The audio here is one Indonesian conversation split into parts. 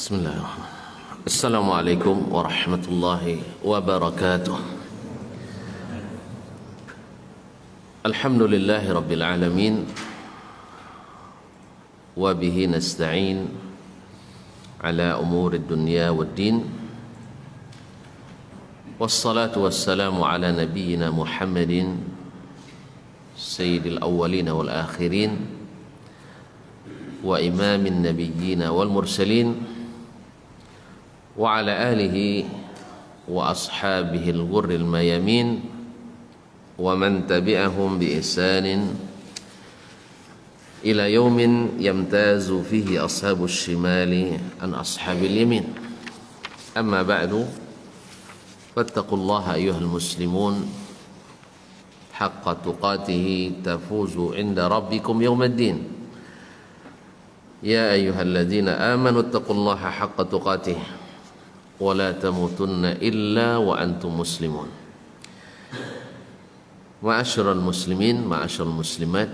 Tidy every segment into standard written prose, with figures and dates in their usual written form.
Bismillahirrahmanirrahim. Assalamualaikum warahmatullahi wabarakatuh. Alhamdulillahi rabbil alamin. Wa bihi nasta'in ala umuri dunya waddin. Wassalatu wassalamu ala nabiyyina Muhammadin sayyidil awwalin wal akhirin wa imamin nabiyyin wal mursalin wa ala alihi wa ashabihi al-ghurril mayamin wa man tabi'ahum bi ihsanin ila yaumin yamtazu fihi ashabus shimali an ashabil yamin. Amma ba'du, fattaqullaha ayyuhal muslimun haqqa tuqatihi tafuzu inda rabbikum yawmaddin. Ya ayyuhalladzina amanu ittaqullaha haqqa tuqatih wa la tamutunna illa wa antum muslimun. Ma'asyiral muslimin, ma'asyiral muslimat,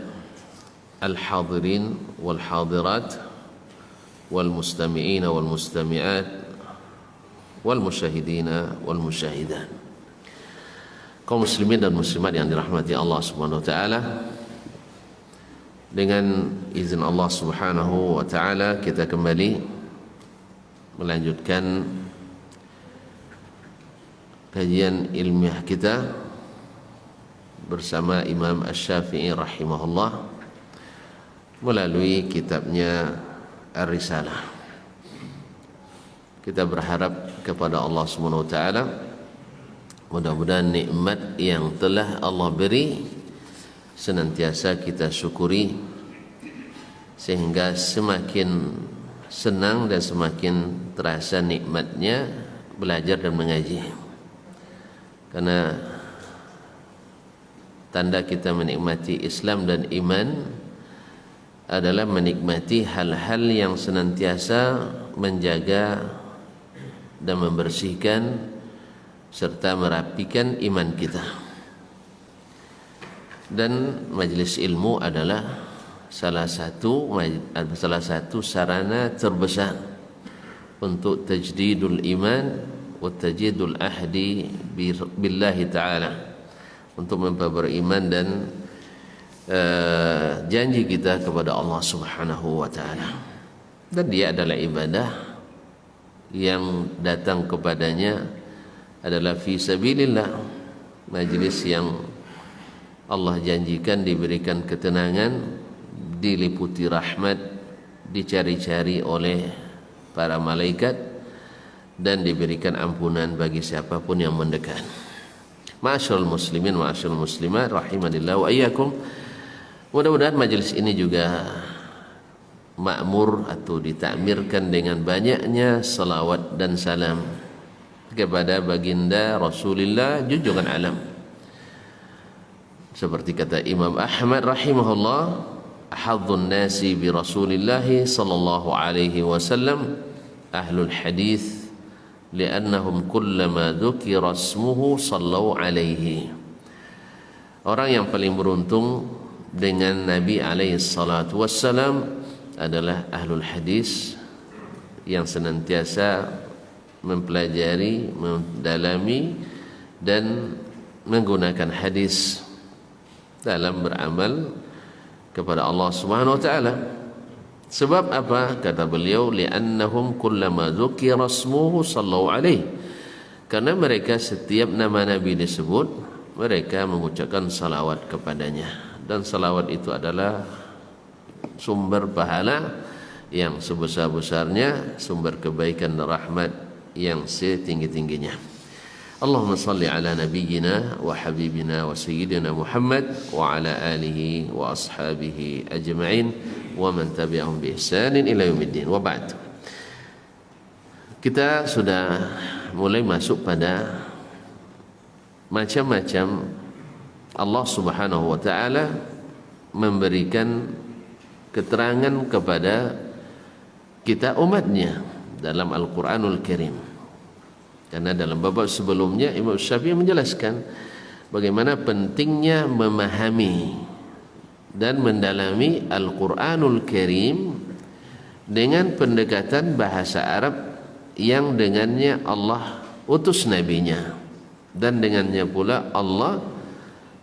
al-hadirin wal hadirat, wal mustami'ina wal mustami'at, wal musyahidina wal musyahidat. Kaum muslimin dan muslimat yang dirahmati Allah Subhanahu wa taala, dengan izin Allah Subhanahu wa taala kita kembali melanjutkan kajian ilmiah kita bersama Imam Asy-Syafi'i rahimahullah melalui kitabnya Ar-Risalah. Kita berharap kepada Allah Subhanahu wa taala, mudah-mudahan nikmat yang telah Allah beri senantiasa kita syukuri, sehingga semakin senang dan semakin terasa nikmatnya belajar dan mengaji. Karena tanda kita menikmati Islam dan iman adalah menikmati hal-hal yang senantiasa menjaga dan membersihkan serta merapikan iman kita. Dan majelis ilmu adalah salah satu sarana terbesar untuk tajdidul iman wa tajdidul ahdi billahi ta'ala, untuk beriman dan janji kita kepada Allah Subhanahu wa taala. Dan dia adalah ibadah yang datang kepadanya adalah fi sabilillah, majlis yang Allah janjikan diberikan ketenangan, diliputi rahmat, dicari-cari oleh para malaikat, dan diberikan ampunan bagi siapapun yang mendekat. Ma'asyiral muslimin, ma'asyiral muslimat, rahimanillah wa iyyakum. Mudah-mudahan majelis ini juga makmur atau ditakmirkan dengan banyaknya salawat dan salam kepada baginda Rasulullah junjungan alam. Seperti kata Imam Ahmad rahimahullah, ahadzun nasi bi Rasulillah sallallahu alaihi wasallam ahlul hadis li'annahum kullama dzukira ismuhu sallu alaihi. Orang yang paling beruntung dengan Nabi alaihi salatu wassalam adalah ahlul hadis, yang senantiasa mempelajari, mendalami dan menggunakan hadis dalam beramal kepada Allah Subhanahu wa taala. Sebab apa? Kata beliau, li'annahum kullama dzukira ismuhu sallu alaihi. Karena mereka setiap nama Nabi disebut, mereka mengucapkan salawat kepadanya. Dan salawat itu adalah sumber pahala yang sebesar-besarnya, sumber kebaikan dan rahmat yang setinggi-tingginya. Allahumma salli ala nabiyyina wa habibina wa sayyidina Muhammad wa ala alihi wa ashabihi ajma'in wa man tabi'ahum bi ihsanin ila yaumiddin. Wa ba'd. Kita sudah mulai masuk pada macam-macam Allah Subhanahu wa taala memberikan keterangan kepada kita umatnya dalam Al-Qur'anul Karim. Karena dalam bab sebelumnya Imam Syafi'i menjelaskan bagaimana pentingnya memahami dan mendalami Al-Qur'anul Karim dengan pendekatan bahasa Arab yang dengannya Allah utus nabinya, dan dengannya pula Allah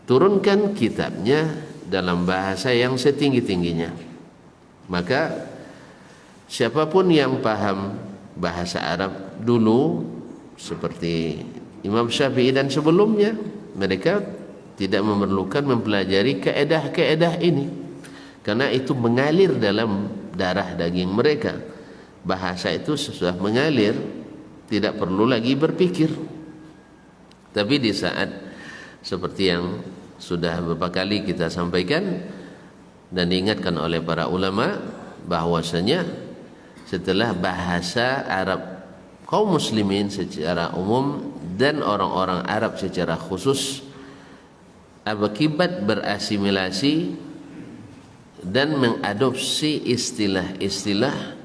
turunkan kitabnya dalam bahasa yang setinggi-tingginya. Maka siapapun yang paham bahasa Arab dulu seperti Imam Syafi'i dan sebelumnya, mereka tidak memerlukan mempelajari kaedah-kaedah ini, karena itu mengalir dalam darah daging mereka. Bahasa itu sudah mengalir, tidak perlu lagi berpikir. Tapi di saat seperti yang sudah beberapa kali kita sampaikan dan diingatkan oleh para ulama, bahwasanya setelah bahasa Arab kaum muslimin secara umum dan orang-orang Arab secara khusus akibat berasimilasi dan mengadopsi istilah-istilah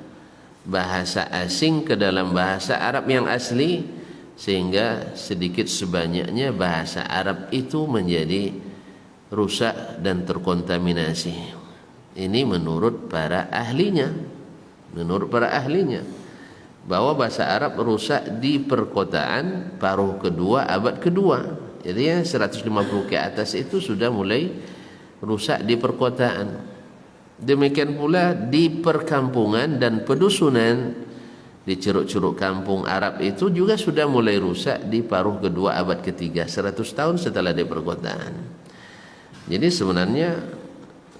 bahasa asing ke dalam bahasa Arab yang asli, sehingga sedikit sebanyaknya bahasa Arab itu menjadi rusak dan terkontaminasi. Ini menurut para ahlinya, bahwa bahasa Arab rusak di perkotaan paruh kedua abad kedua. Jadi ya 150 ke atas itu sudah mulai rusak di perkotaan. Demikian pula di perkampungan dan pedusunan, di curug-curug kampung Arab itu juga sudah mulai rusak di paruh kedua abad ketiga, 100 tahun setelah di perkotaan. Jadi sebenarnya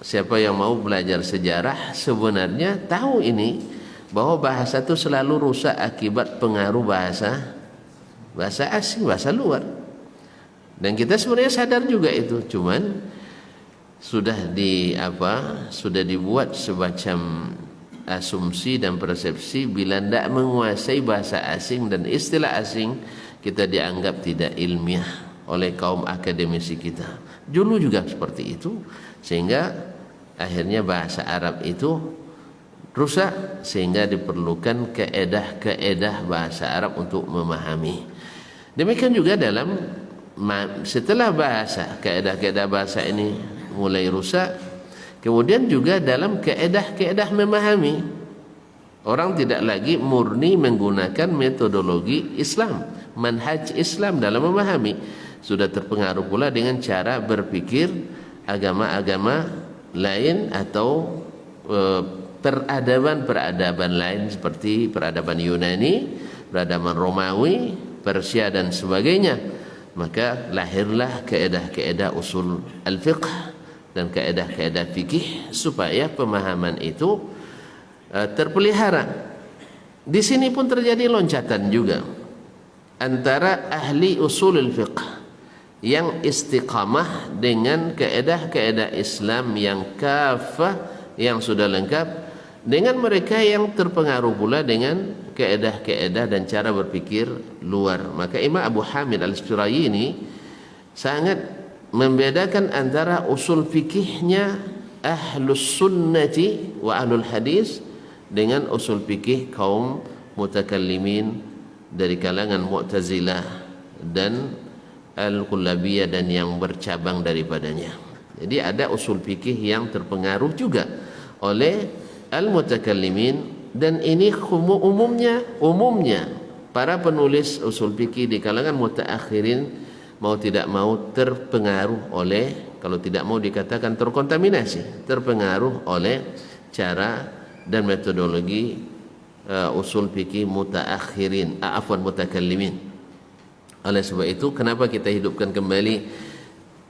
siapa yang mau belajar sejarah sebenarnya tahu ini, bahwa bahasa itu selalu rusak akibat pengaruh bahasa asing, bahasa luar. Dan kita sebenarnya sadar juga itu, cuman sudah dibuat semacam asumsi dan persepsi, bila tidak menguasai bahasa asing dan istilah asing, kita dianggap tidak ilmiah oleh kaum akademisi kita. Dulu juga seperti itu, sehingga akhirnya bahasa Arab itu rusak, sehingga diperlukan kaedah-kaedah bahasa Arab untuk memahami. Demikian juga setelah kaedah-kaedah bahasa ini mulai rusak, kemudian juga dalam kaedah-kaedah memahami, orang tidak lagi murni menggunakan metodologi Islam, manhaj Islam dalam memahami, sudah terpengaruh pula dengan cara berpikir agama-agama lain atau peradaban lain, seperti peradaban Yunani, peradaban Romawi, Persia dan sebagainya. Maka lahirlah kaedah-kaedah usul al-fiqh dan kaedah-kaedah fikih, supaya pemahaman itu terpelihara. Di sini pun terjadi loncatan juga antara ahli usulul fiqh yang istiqamah dengan kaedah-kaedah Islam yang kafah, yang sudah lengkap, dengan mereka yang terpengaruh pula dengan kaedah-kaedah dan cara berpikir luar. Maka Imam Abu Hamid Al-Isfirayini sangat membedakan antara usul fikihnya ahlus sunnati wa ahlul hadis dengan usul fikih kaum mutakallimin dari kalangan Mu'tazilah dan Al-Kullabiyah dan yang bercabang daripadanya. Jadi ada usul fikih yang terpengaruh juga oleh al-mutakallimin, dan ini umumnya para penulis usul fikih di kalangan mutaakhirin mau tidak mau terpengaruh oleh, kalau tidak mau dikatakan terkontaminasi, terpengaruh oleh cara dan metodologi usul fikih mutakallimin. Oleh sebab itu, kenapa kita hidupkan kembali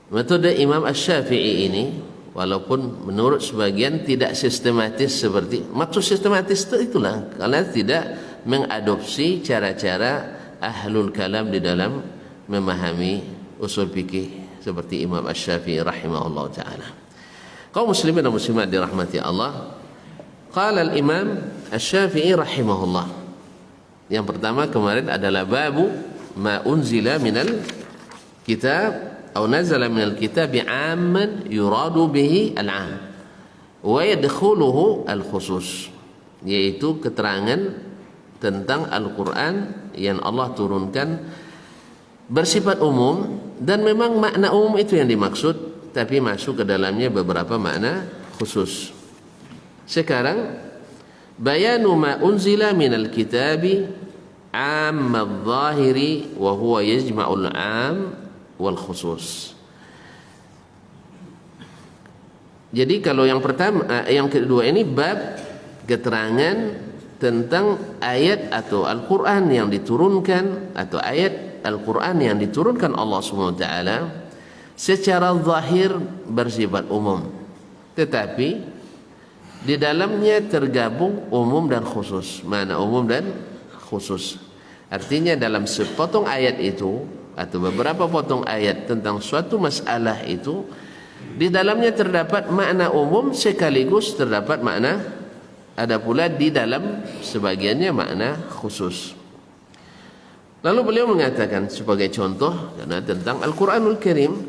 metode Imam Asy-Syafi'i ini, walaupun menurut sebagian tidak sistematis seperti, maksud sistematis itu itulah karena tidak mengadopsi cara-cara ahlul kalam di dalam memahami usul fikih seperti Imam Asy-Syafi'i rahimahullah taala. Kaum muslimin dan muslimat dirahmati Allah, qala al-Imam Asy-Syafi'i rahimahullah. Yang pertama kemarin adalah babu ma unzila minal kitab atau nazala minal kitab amman yuradu bihi al-'am wa yadkhuluhu al-khusus, yaitu keterangan tentang Al-Qur'an yang Allah turunkan bersifat umum, dan memang makna umum itu yang dimaksud, tapi masuk ke dalamnya beberapa makna khusus. Sekarang bayanu ma unzila minal kitabi amma adh-dhahiri wa huwa yajma'ul 'am wal khusus. Jadi kalau yang pertama, yang kedua ini bab keterangan tentang ayat atau Al-Quran yang diturunkan, atau ayat Al-Quran yang diturunkan Allah SWT secara zahir bersifat umum, tetapi di dalamnya tergabung umum dan khusus. Mana umum dan khusus? Artinya dalam sepotong ayat itu atau beberapa potong ayat tentang suatu masalah itu, di dalamnya terdapat makna umum sekaligus terdapat makna, ada pula di dalam sebagiannya makna khusus. Lalu beliau mengatakan sebagai contoh karena tentang Al-Quranul Karim,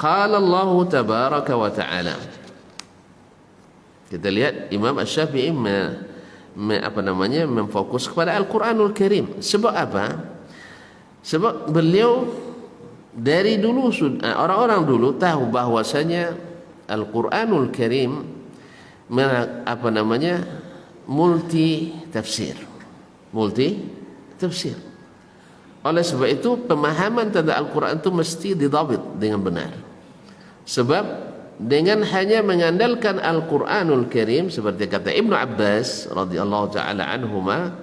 qala Allah tabaraka wa ta'ala. Kita lihat Imam Asy-Syafi'i memfokus kepada Al-Quranul Karim. Sebab apa? Sebab beliau dari dulu, orang-orang dulu tahu bahwasanya Al-Quranul Karim multi tafsir. Oleh sebab itu pemahaman tentang Al-Quran itu mesti didabit dengan benar. Sebab dengan hanya mengandalkan Al-Quranul Karim, seperti kata Ibnu Abbas radhiyallahu taala anhuma,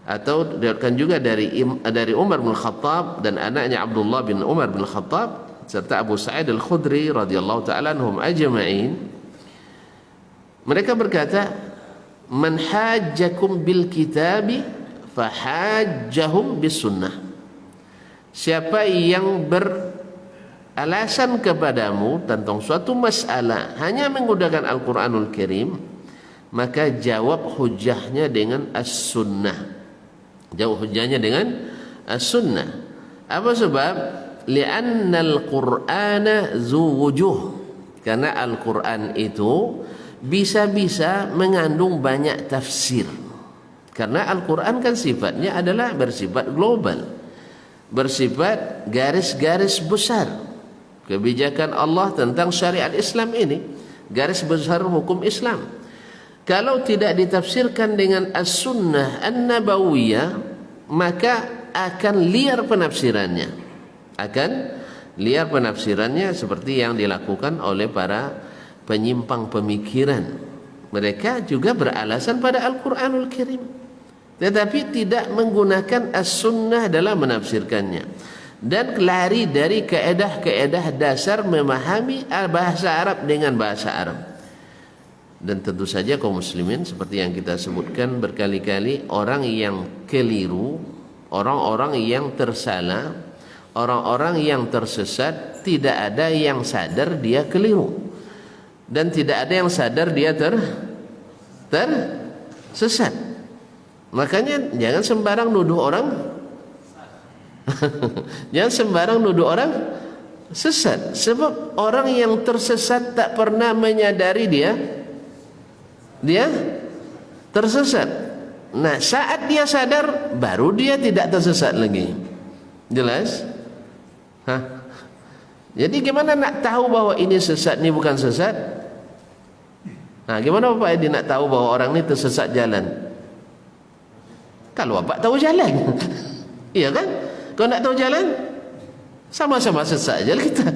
atau diriwayatkan juga dari Umar bin Khattab dan anaknya Abdullah bin Umar bin Khattab serta Abu Sa'id Al-Khudri radhiyallahu taala anhum ajma'in, mereka berkata, man hajjakum bil kitabi fahajjahum bis sunnah. Siapa yang beralasan kepadamu tentang suatu masalah hanya menggunakan Al-Quranul Karim, maka jawab hujahnya dengan as-sunnah. Jawab hujahnya dengan as-sunnah. Apa sebab? Li'anna al-Qur'ana zu wujuh. Karena Al-Quran itu bisa-bisa mengandung banyak tafsir. Karena Al-Quran kan sifatnya adalah bersifat global, bersifat garis-garis besar kebijakan Allah tentang syariat Islam ini, garis besar hukum Islam. Kalau tidak ditafsirkan dengan as-sunnah an-nabawiyah, maka akan liar penafsirannya. Seperti yang dilakukan oleh para penyimpang pemikiran. Mereka juga beralasan pada Al-Quranul Karim, tetapi tidak menggunakan as-sunnah dalam menafsirkannya, dan lari dari kaedah-kaedah dasar memahami bahasa Arab dengan bahasa Arab. Dan tentu saja kaum muslimin, seperti yang kita sebutkan berkali-kali, orang yang keliru, orang-orang yang tersalah, orang-orang yang tersesat, tidak ada yang sadar dia keliru, dan tidak ada yang sadar dia tersesat. Makanya jangan sembarang nuduh orang jangan sembarang nuduh orang sesat. Sebab orang yang tersesat tak pernah menyadari dia tersesat. Nah, saat dia sadar, baru dia tidak tersesat lagi. Jelas? Jadi gimana nak tahu bahwa ini sesat, ini bukan sesat? Nah, gimana Bapak Edi nak tahu bahwa orang ini tersesat jalan? Kalau Bapak tahu jalan. Iya kan? Kalau nak tahu jalan, sama-sama sesat aja kita.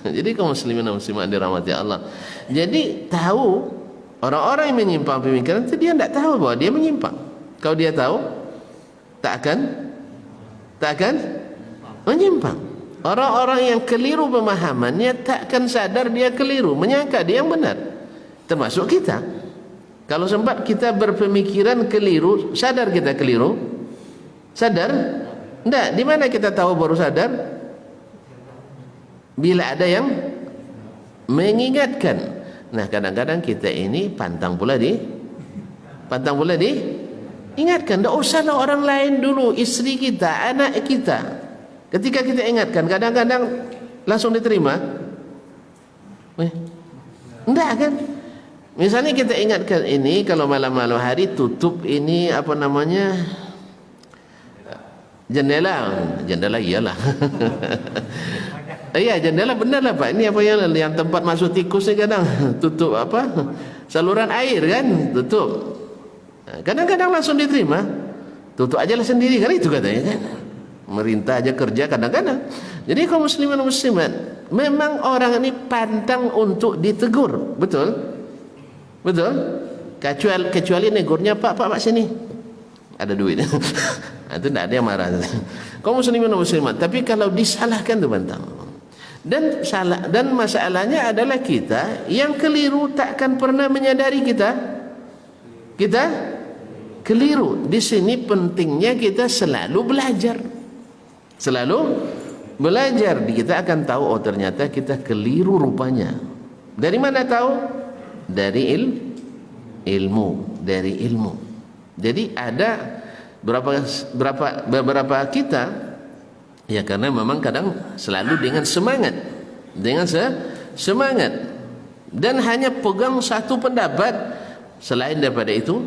Jadi kaum muslimin dan muslimat dirahmati Allah. Jadi tahu, orang-orang yang menyimpang pemikiran itu dia tidak tahu bahwa dia menyimpang. Kalau dia tahu, tak akan menyimpang. Orang-orang yang keliru pemahamannya tak akan sadar dia keliru, menyangka dia yang benar. Termasuk kita. Kalau sempat kita berpemikiran keliru, sadar kita keliru? Sadar? Tidak. Di mana kita tahu baru sadar? Bila ada yang mengingatkan. Nah, kadang-kadang kita ini pantang pula diingatkan. Tak usahlah orang lain dulu, istri kita, anak kita. Ketika kita ingatkan, kadang-kadang langsung diterima. Enggak kan? Misalnya kita ingatkan ini, kalau malam-malam hari tutup ini jendela iyalah. Iya, jendela benar lah Pak. Ini apa yang tempat masuk tikus ni kadang tutup saluran air kan, tutup. Kadang-kadang langsung diterima, tutup aja lah sendiri kan, itu katanya kan. Merintah aja kerja kadang-kadang. Jadi kaum muslimin dan muslimat, memang orang ini pantang untuk ditegur, betul? Betul? Kecuali negurnya, Pak sini, ada duit. Itu tidak ada yang marah. Kaum muslimin dan muslimat, tapi kalau disalahkan itu bantang. Dan masalahnya adalah kita yang keliru takkan pernah menyadari kita keliru. Di sini pentingnya kita selalu belajar. Kita akan tahu, oh ternyata kita keliru rupanya. Dari mana tahu? Dari ilmu. Jadi ada beberapa kita, ya karena memang kadang selalu dengan semangat, dan hanya pegang satu pendapat, selain daripada itu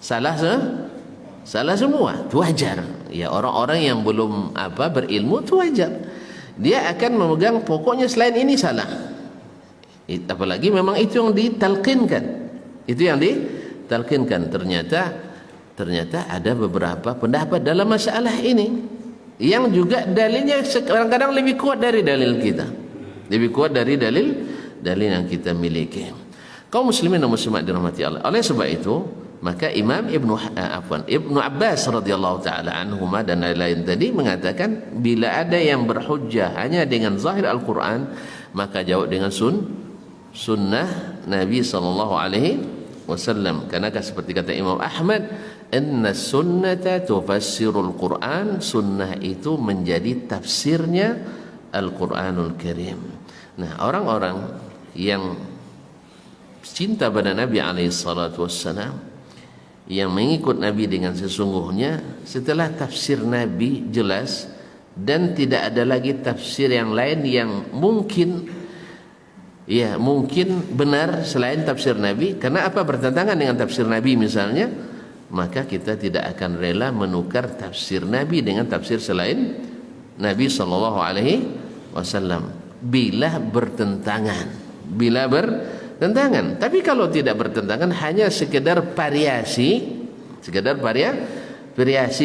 salah semua. Itu wajar. Ya, orang-orang yang belum berilmu itu wajar. Dia akan memegang pokoknya selain ini salah. Apalagi memang itu yang ditalqinkan. Ternyata ada beberapa pendapat dalam masalah ini yang juga dalilnya kadang-kadang lebih kuat dari dalil kita. Lebih kuat dari dalil yang kita miliki. Kaum muslimin dan muslimat dirahmati Allah. Oleh sebab itu, maka Imam Ibnu Abbas radhiyallahu taala anhuma dan lain-lain tadi mengatakan, bila ada yang berhujjah hanya dengan zahir Al-Quran, maka jawab dengan sunnah Nabi sallallahu alaihi wasallam. Karena seperti kata Imam Ahmad, inna sunnata tufassirul Quran, sunnah itu menjadi tafsirnya Al-Quranul Karim. Nah, orang-orang yang cinta pada Nabi alaihi salatu wassalam, yang mengikut Nabi dengan sesungguhnya, setelah tafsir Nabi jelas dan tidak ada lagi tafsir yang lain yang mungkin benar selain tafsir Nabi, karena bertentangan dengan tafsir Nabi misalnya, maka kita tidak akan rela menukar tafsir Nabi dengan tafsir selain Nabi sallallahu alaihi wasallam bila bertentangan. Tapi kalau tidak bertentangan, hanya sekedar variasi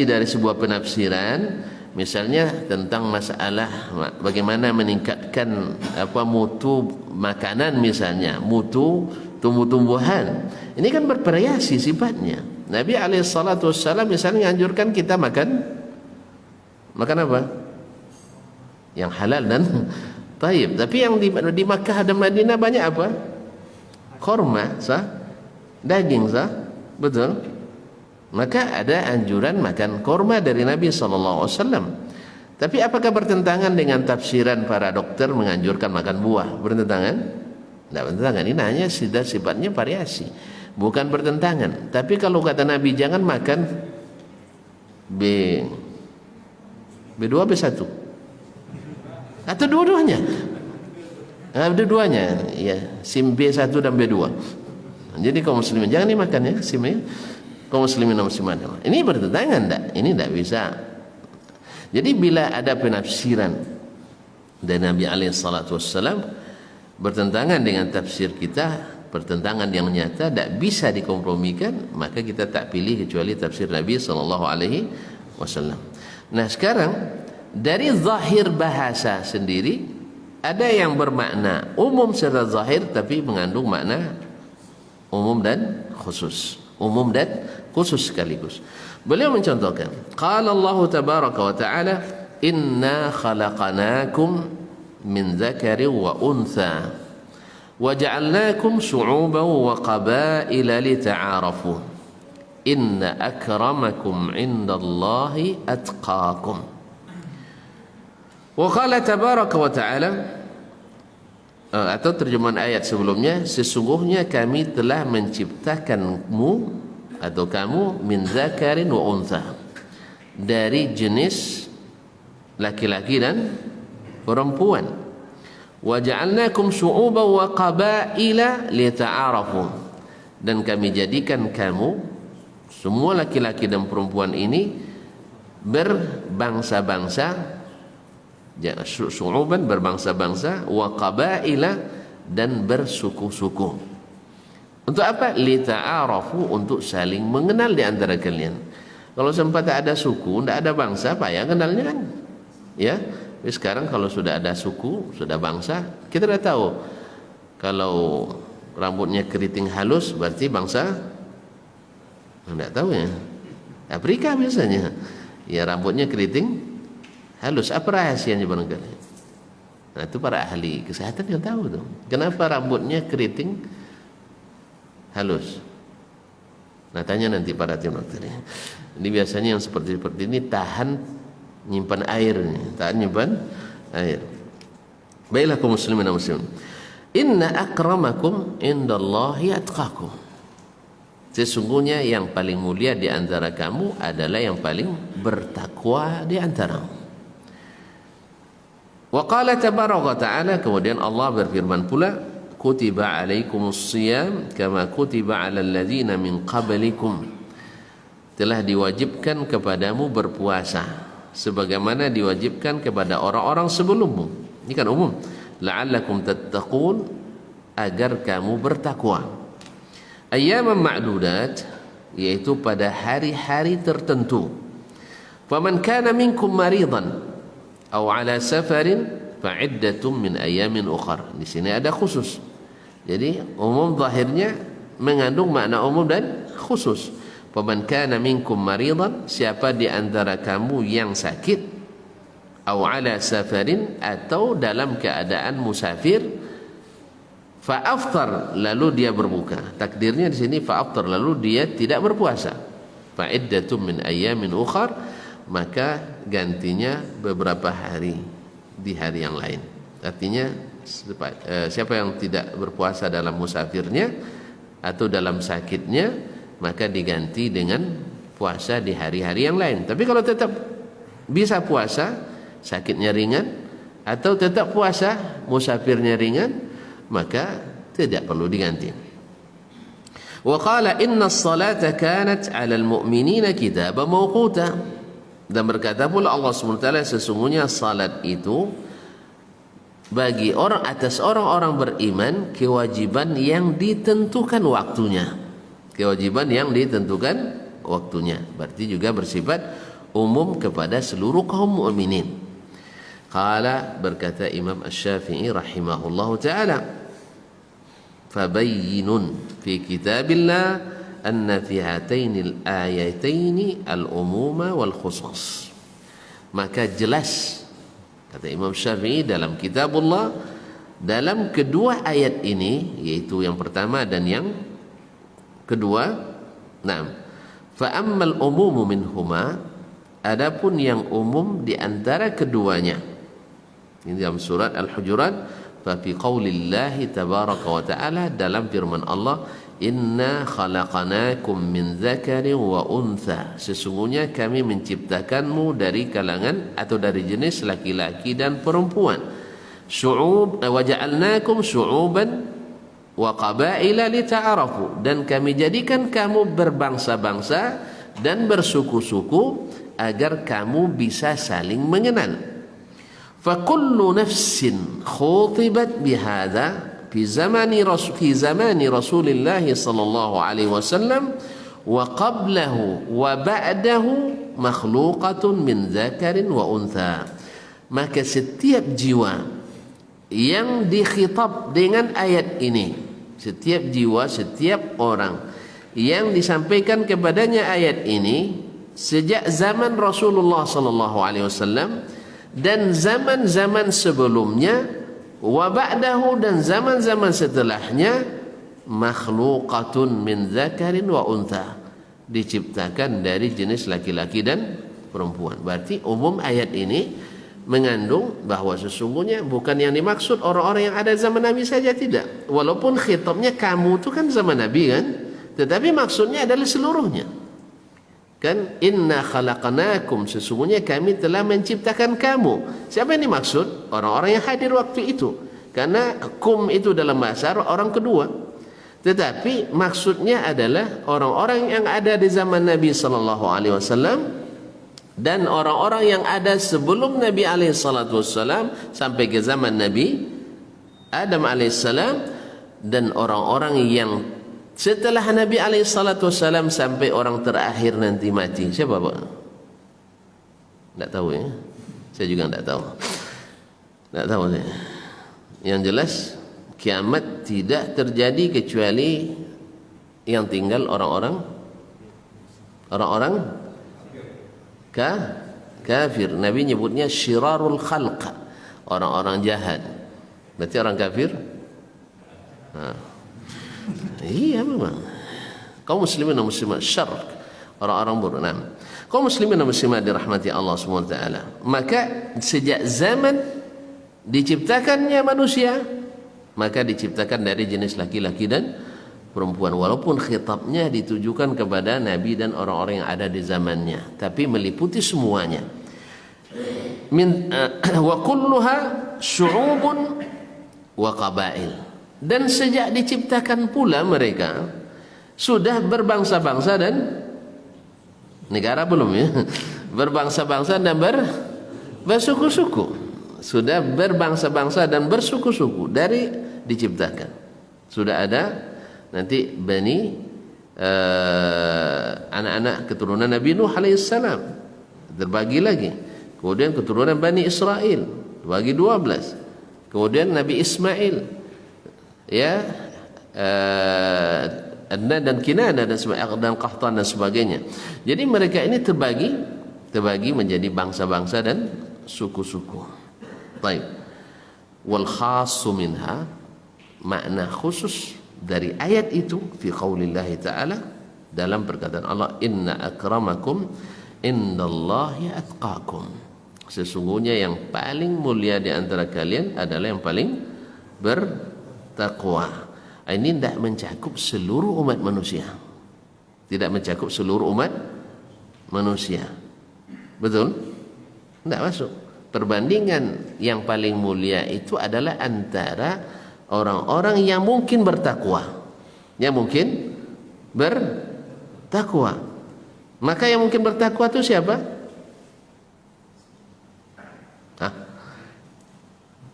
dari sebuah penafsiran, misalnya tentang masalah bagaimana meningkatkan mutu makanan, misalnya mutu tumbuh-tumbuhan. Ini kan bervariasi sifatnya. Nabi alaihissalatu wassalam misalnya menganjurkan kita makan apa? Yang halal dan taib. Tapi yang di Makkah dan Madinah banyak apa? Korma, daging, betul. Maka ada anjuran makan korma dari Nabi sallallahu alaihi wasallam. Tapi apakah bertentangan dengan tafsiran para dokter menganjurkan makan buah? Bertentangan? Tidak bertentangan. Ini hanya sifatnya variasi, bukan bertentangan. Tapi kalau kata Nabi jangan makan B2, B1 atau dua-duanya. Dua-duanya, ya, SIM B1 dan B2. Jadi kaum muslimin jangan dimakan ya SIM-nya. Kaum muslimin dan muslimat. Ini bertentangan enggak? Ini enggak bisa. Jadi bila ada penafsiran dari Nabi alaihi salatu wassalam bertentangan dengan tafsir kita, bertentangan yang nyata, tidak bisa dikompromikan, maka kita tak pilih kecuali tafsir Nabi sallallahu alaihi wasallam. Nah, sekarang dari zahir bahasa sendiri ada yang bermakna umum secara zahir tapi mengandung makna umum dan khusus sekaligus. Beliau mencontohkan, qala Allah tabaraka wa ta'ala, inna khalaqnakum min dzakarin wa untha wa ja'alnakum syu'uban wa qabaila lita'arafu inna akramakum 'indallahi atqakum. Wa qala tabaraka wa ta'ala, atau terjemahan ayat sebelumnya, sesungguhnya kami telah menciptakanmu atau kamu min zakarin wa untha, dari jenis laki-laki dan perempuan. Wa ja'alnakum syu'uban wa qabaila lita'arafu, dan kami jadikan kamu semua laki-laki dan perempuan ini berbangsa-bangsa, syu'uban berbangsa-bangsa, wa qabaila dan bersuku-suku. Untuk apa? Lita'arafu, untuk saling mengenal di antara kalian. Kalau sempat tak ada suku, tidak ada bangsa, apa ya kenalnya kan? Ya. Tapi sekarang kalau sudah ada suku, sudah bangsa, kita sudah tahu. Kalau rambutnya keriting halus berarti bangsa, tidak tahu ya. Afrika biasanya. Ya, rambutnya keriting halus. Apa rahasianya barangkali? Nah, itu para ahli kesehatan yang tahu tuh. Kenapa rambutnya keriting halus? Nah, tanya nanti para tim dokter. Ini biasanya yang seperti ini tahan nyimpan air, tahan nyimpan air. Baiklah kaum muslimin dan muslimin. Inna akramakum indallahi atqakum. Sesungguhnya yang paling mulia di antara kamu adalah yang paling bertakwa di antaramu. Wa qala tabaraka ta'ala, kemudian Allah berfirman pula, kutiba alaikumus siyam kama kutiba alal ladzina min qablikum. Telah diwajibkan kepadamu berpuasa sebagaimana diwajibkan kepada orang-orang sebelummu. Ini kan umum. La'allakum tattaqun, agar kamu bertakwa. Ayyaman ma'dudat, yaitu pada hari-hari tertentu. Faman kana minkum maridan aw ala safarin fa'iddatun min ayamin ukhar. Di sini ada khusus. Jadi umum zahirnya mengandung makna umum dan khusus. Faman kana minkum maridan, siapa di antara kamu yang sakit, aw ala safarin, atau dalam keadaan musafir, fa'aftar, lalu dia berbuka. Takdirnya di sini fa'aftar, lalu dia tidak berpuasa. Fa'iddatun min ayamin ukhar, maka gantinya beberapa hari di hari yang lain. Artinya siapa yang tidak berpuasa dalam musafirnya atau dalam sakitnya, maka diganti dengan puasa di hari-hari yang lain. Tapi kalau tetap bisa puasa, sakitnya ringan, atau tetap puasa, musafirnya ringan, maka tidak perlu diganti. Wa qala inna as-salata kanat 'alal mu'minina kitaban mawquta. Dan berkata pula Allah SWT, sesungguhnya salat itu bagi orang, atas orang-orang beriman, kewajiban yang ditentukan waktunya. Kewajiban yang ditentukan waktunya. Berarti juga bersifat umum kepada seluruh kaum mukminin. Qala, berkata Imam Asy-Syafi'i rahimahullahu ta'ala, fabayyinun fi kitabillah anna fi hatainil ayataini al-umuma wal khusus. Maka jelas, kata Imam Syafi'i, dalam kitabullah, dalam kedua ayat ini, yaitu yang pertama dan yang kedua, na'am, fa ammal umumu minhuma, adapun yang umum di antara keduanya, ini dalam surat Al-Hujurat, fa fi qaulillahi tabaraka wa ta'ala, dalam firman Allah, inna khalaqanakum min dzakarin wa untha, sesungguhnya kami menciptakanmu dari kalangan atau dari jenis laki-laki dan perempuan. Syu'ub wa ja'alnakum syu'uban wa qabaila lita'arafu, dan kami jadikan kamu berbangsa-bangsa dan bersuku-suku agar kamu bisa saling mengenal. Fa kullu nafsin khutibat bihadza في زمان رسول الله صلى الله عليه وسلم وقبله وبعده مخلوقة من ذكر وأنثى. Maka setiap jiwa yang dikhitab dengan ayat ini, setiap jiwa, setiap orang yang disampaikan kepadanya ayat ini sejak zaman Rasulullah sallallahu alaihi wasallam dan zaman-zaman sebelumnya, wa ba'dahu, dan zaman-zaman setelahnya, makhluqatun min dzakarin wa untha, diciptakan dari jenis laki-laki dan perempuan. Berarti umum ayat ini mengandung bahwa sesungguhnya bukan yang dimaksud orang-orang yang ada zaman Nabi saja, tidak. Walaupun khitabnya kamu itu kan zaman Nabi kan, tetapi maksudnya adalah seluruhnya. Kan inna khalaqnakum, sesungguhnya kami telah menciptakan kamu. Siapa yang dimaksud? Orang-orang yang hadir waktu itu. Karena kum itu dalam bahasa orang kedua. Tetapi maksudnya adalah orang-orang yang ada di zaman Nabi sallallahu alaihi wasallam dan orang-orang yang ada sebelum Nabi alaihi salatu wasallam sampai ke zaman Nabi Adam alaihissalam, dan orang-orang yang Setelah Nabi SAW sampai orang terakhir nanti mati, siapa Pak? Tidak tahu ya. Saya juga tidak tahu. Tidak tahu saya. Yang jelas kiamat tidak terjadi kecuali yang tinggal orang-orang kafir. Nabi nyebutnya syirarul khalq, orang-orang jahat. Berarti orang kafir? Iya memang. Kaum muslimin dan muslimat syarr, orang-orang buruk. Kaum muslimin dan muslimat dirahmati Allah SWT. Maka sejak zaman diciptakannya manusia, maka diciptakan dari jenis laki-laki dan perempuan, walaupun khitabnya ditujukan kepada Nabi dan orang-orang yang ada di zamannya, tapi meliputi semuanya. Wa kulluha syu'ubun wa qabail. Dan sejak diciptakan pula mereka sudah berbangsa-bangsa dan negara belum ya, berbangsa-bangsa dan bersuku-suku. Sudah berbangsa-bangsa dan bersuku-suku dari diciptakan. Sudah ada nanti Bani anak-anak keturunan Nabi Nuh alaihissalam terbagi lagi. Kemudian keturunan Bani Israel bagi 12. Kemudian Nabi Ismail, ya, Adnan dan Kinana dan Qahtan dan sebagainya. Jadi mereka ini terbagi menjadi bangsa-bangsa dan suku-suku. Baik. Wal khassu minha, makna khusus dari ayat itu fi qaulillahi ta'ala, dalam perkataan Allah, inna akramakum indallahi atqakum. Sesungguhnya yang paling mulia di antara kalian adalah yang paling bertakwa. Ini tidak mencakup seluruh umat manusia. Tidak mencakup seluruh umat manusia. Betul? Tidak masuk. Perbandingan yang paling mulia itu adalah antara orang-orang yang mungkin bertakwa, yang mungkin bertakwa. Maka yang mungkin bertakwa itu siapa?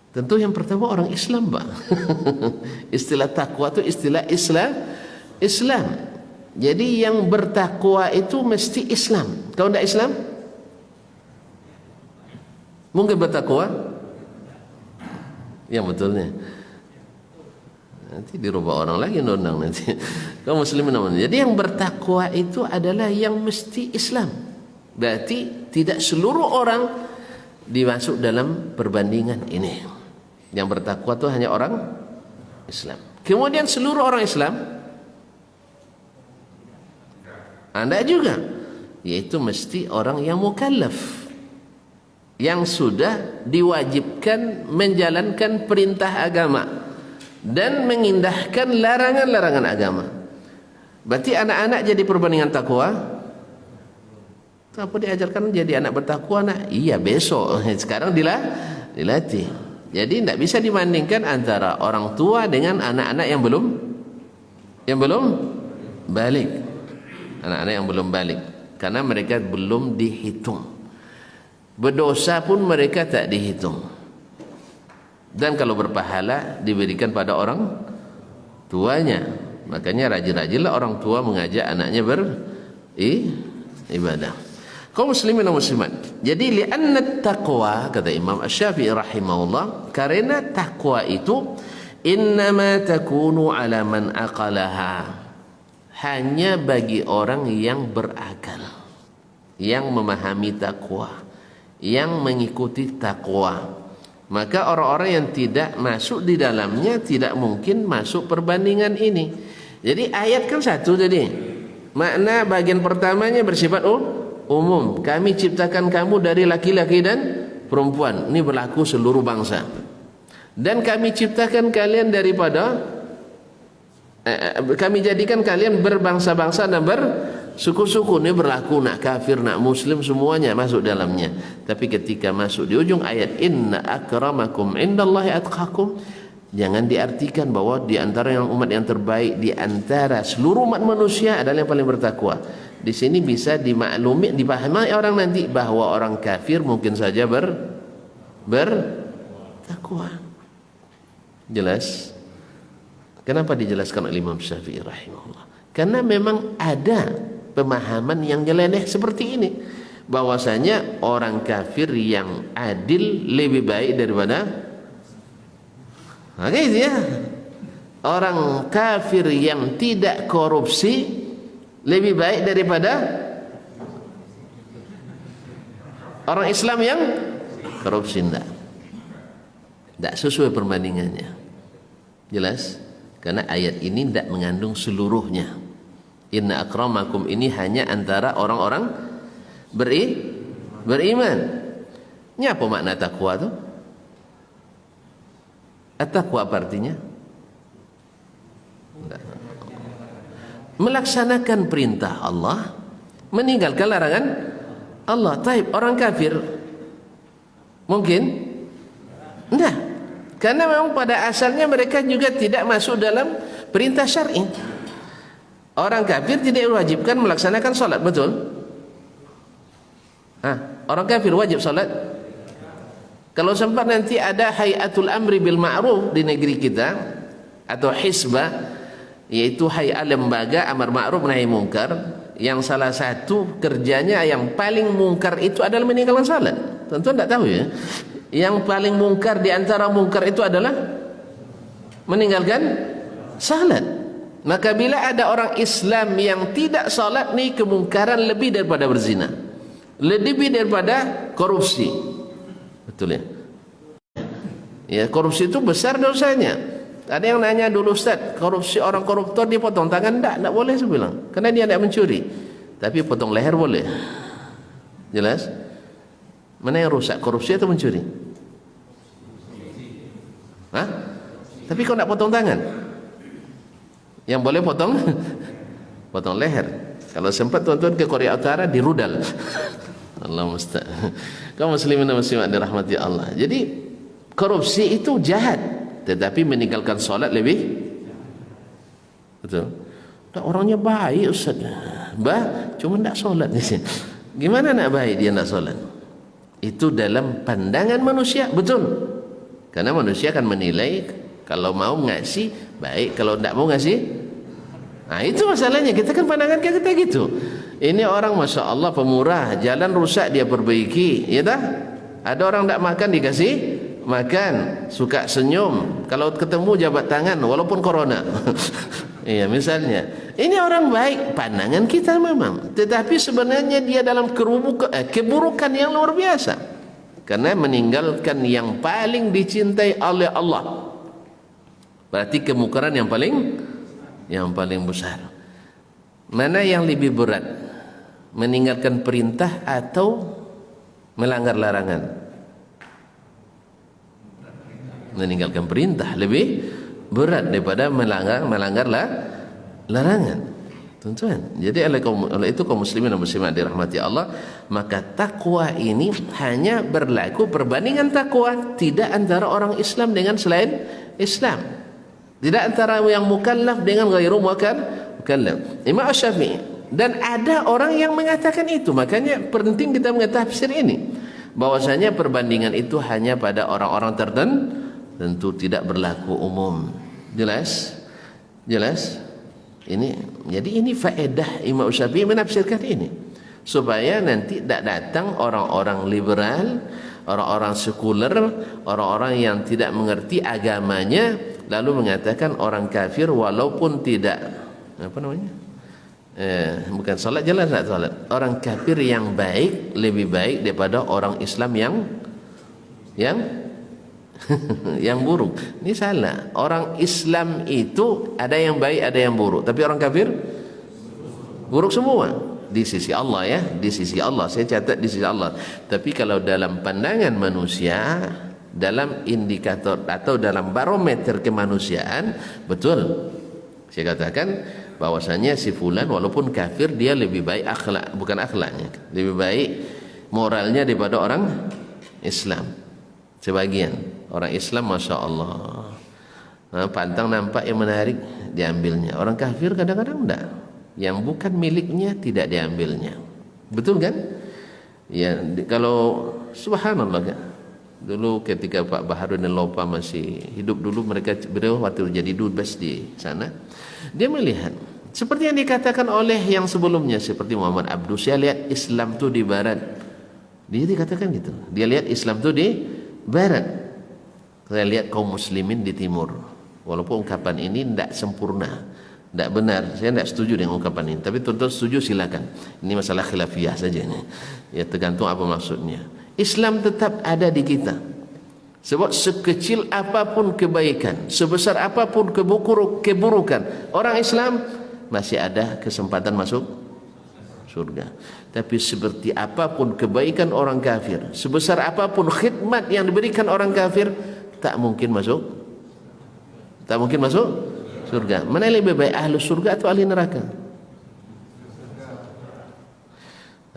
Tentu yang pertama orang Islam, Pak. Istilah takwa itu istilah Islam. Jadi yang bertakwa itu mesti Islam. Kalau tidak Islam, mungkin bertakwa? Yang betulnya nanti dirubah orang lagi undang nanti. Kaum muslimin namanya. Jadi yang bertakwa itu adalah yang mesti Islam. Berarti tidak seluruh orang dimasuk dalam perbandingan ini. Yang bertakwa itu hanya orang Islam. Kemudian seluruh orang Islam, Anda juga, yaitu mesti orang yang mukallaf, yang sudah diwajibkan menjalankan perintah agama dan mengindahkan larangan-larangan agama. Berarti anak-anak jadi perbandingan takwa. Apa diajarkan jadi anak bertakwa nak? Iya besok. Sekarang dilatih. Jadi tidak bisa dibandingkan antara orang tua dengan anak-anak yang belum balik. Anak-anak yang belum balik, karena mereka belum dihitung. Berdosa pun mereka tak dihitung. Dan kalau berpahala diberikan pada orang tuanya. Makanya rajin-rajinlah orang tua mengajak anaknya beribadah. Kaum muslimin dan muslimat. Jadi li'anna taqwa, kata Imam Asy-Syafi'i rahimahullah, karena takwa itu innama takunu ala man aqalaha, hanya bagi orang yang berakal, yang memahami takwa, yang mengikuti takwa. Maka orang-orang yang tidak masuk di dalamnya tidak mungkin masuk perbandingan ini. Jadi ayat kan satu tadi. Makna bagian pertamanya bersifat umum. Kami ciptakan kamu dari laki-laki dan perempuan. Ini berlaku seluruh bangsa. Dan kami ciptakan kalian daripada kami jadikan kalian berbangsa-bangsa dan bersuku-suku. Ini berlaku nak kafir, nak muslim, semuanya masuk dalamnya. Tapi ketika masuk di ujung ayat inna akramakum indallahi atqakum, jangan diartikan bahwa di antara yang umat yang terbaik di antara seluruh umat manusia adalah yang paling bertakwa. Di sini bisa dimaklumi, dipahami orang nanti bahwa orang kafir mungkin saja bertakwa. Jelas? Kenapa dijelaskan oleh Imam Syafi'i rahimahullah? Karena memang ada pemahaman yang nyeleneh seperti ini, bahwasanya orang kafir yang adil lebih baik daripada gitu ya. Orang kafir yang tidak korupsi lebih baik daripada orang Islam yang korupsi. Tidak sesuai perbandingannya. Jelas? Karena ayat ini tidak mengandung seluruhnya. Inna akramakum ini hanya antara orang-orang beriman. Ini apa makna takwa itu? At-taqwa apa artinya? Melaksanakan perintah Allah, meninggalkan larangan Allah. Taib, orang kafir mungkin enggak, karena memang pada asalnya mereka juga tidak masuk dalam perintah syar'i. Orang kafir tidak diwajibkan melaksanakan salat, betul? Orang kafir wajib salat. Kalau sempat nanti ada hayatul amri bil ma'ruf di negeri kita, atau hisbah, yaitu hayat lembaga amar ma'ruf nahi mungkar, yang salah satu kerjanya yang paling mungkar itu adalah meninggalkan salat. Tentu tidak tahu ya. Yang paling mungkar di antara mungkar itu adalah meninggalkan salat. Maka bila ada orang Islam yang tidak salat, nih kemungkaran lebih daripada berzina, lebih daripada korupsi. Betul ya? Ya, korupsi itu besar dosanya. Ada yang nanya dulu, Ustaz, korupsi, orang koruptor dipotong tangan? Tidak boleh saya bilang, karena dia tidak mencuri. Tapi potong leher boleh. Jelas? Mana yang rusak, korupsi atau mencuri? Tapi kau tidak potong tangan? Yang boleh potong potong leher. Kalau sempat tuan-tuan ke Korea Utara, di rudal. Allah musta'an. Kaum muslimin dan muslimat dirahmati Allah. Jadi korupsi itu jahat, tetapi meninggalkan solat lebih betul. Orangnya baik Ustaz, cuma tidak solat. Gimana nak baik dia tidak solat? Itu dalam pandangan manusia, betul. Karena manusia akan menilai, kalau mau ngasih baik, kalau tidak mau ngasih, itu masalahnya. Kita kan pandangan kita gitu. Ini orang Masya Allah pemurah, jalan rusak dia perbaiki, ya dah. Ada orang tak makan dikasih makan, suka senyum, kalau ketemu jabat tangan walaupun corona. Iya misalnya. Ini orang baik pandangan kita memang, tetapi sebenarnya dia dalam keburukan yang luar biasa, karena meninggalkan yang paling dicintai oleh Allah. Berarti kemungkaran yang paling besar. Mana yang lebih berat, meninggalkan perintah atau melanggar larangan? Meninggalkan perintah lebih berat daripada melanggar larangan. Tuan-tuan, jadi oleh itu kaum muslimin dan muslimat dirahmati Allah, maka takwa ini hanya berlaku perbandingan takwa, tidak antara orang Islam dengan selain Islam, tidak antara yang mukallaf dengan ghairu mukallaf. Imam Syafi'i, dan ada orang yang mengatakan itu. Makanya penting kita mengetafsir ini, bahwasanya perbandingan itu hanya pada orang-orang tertentu, tidak berlaku umum. Jelas? Jadi ini faedah Imam Syafi'i menafsirkan ini, supaya nanti tidak datang orang-orang liberal, orang-orang sekuler, orang-orang yang tidak mengerti agamanya, lalu mengatakan orang kafir walaupun tidak bukan salat, jelas tak salat. Orang kafir yang baik lebih baik daripada orang Islam yang yang buruk. Ini salah. Orang Islam itu ada yang baik, ada yang buruk, tapi orang kafir buruk semua di sisi Allah ya, di sisi Allah. Saya catat di sisi Allah. Tapi kalau dalam pandangan manusia, dalam indikator atau dalam barometer kemanusiaan, betul saya katakan bahwasanya si fulan walaupun kafir, dia lebih baik akhlak, bukan akhlaknya, lebih baik moralnya daripada orang Islam. Sebagian orang Islam Masya Allah, pantang nampak yang menarik diambilnya. Orang kafir kadang-kadang enggak, yang bukan miliknya tidak diambilnya. Betul kan? Ya, kalau subhanallah kan, Dulu ketika Pak Baharudin Lopa masih hidup dulu, beliau waktu jadi dubes di sana, dia melihat seperti yang dikatakan oleh yang sebelumnya seperti Muhammad Abdus, saya lihat Islam tuh di barat. Dia dikatakan gitu. Dia lihat Islam tuh di barat. Saya lihat kaum muslimin di timur. Walaupun ungkapan ini tidak sempurna, tidak benar. Saya tidak setuju dengan ungkapan ini. Tapi tuan-tuan setuju silakan. Ini masalah khilafiyah saja ini. Ya tergantung apa maksudnya. Islam tetap ada di kita. Sebab sekecil apapun kebaikan, sebesar apapun keburukan, orang Islam masih ada kesempatan masuk surga. Tapi seperti apapun kebaikan orang kafir, sebesar apapun khidmat yang diberikan orang kafir, tak mungkin masuk surga. Mana yang lebih baik, ahli surga atau ahli neraka?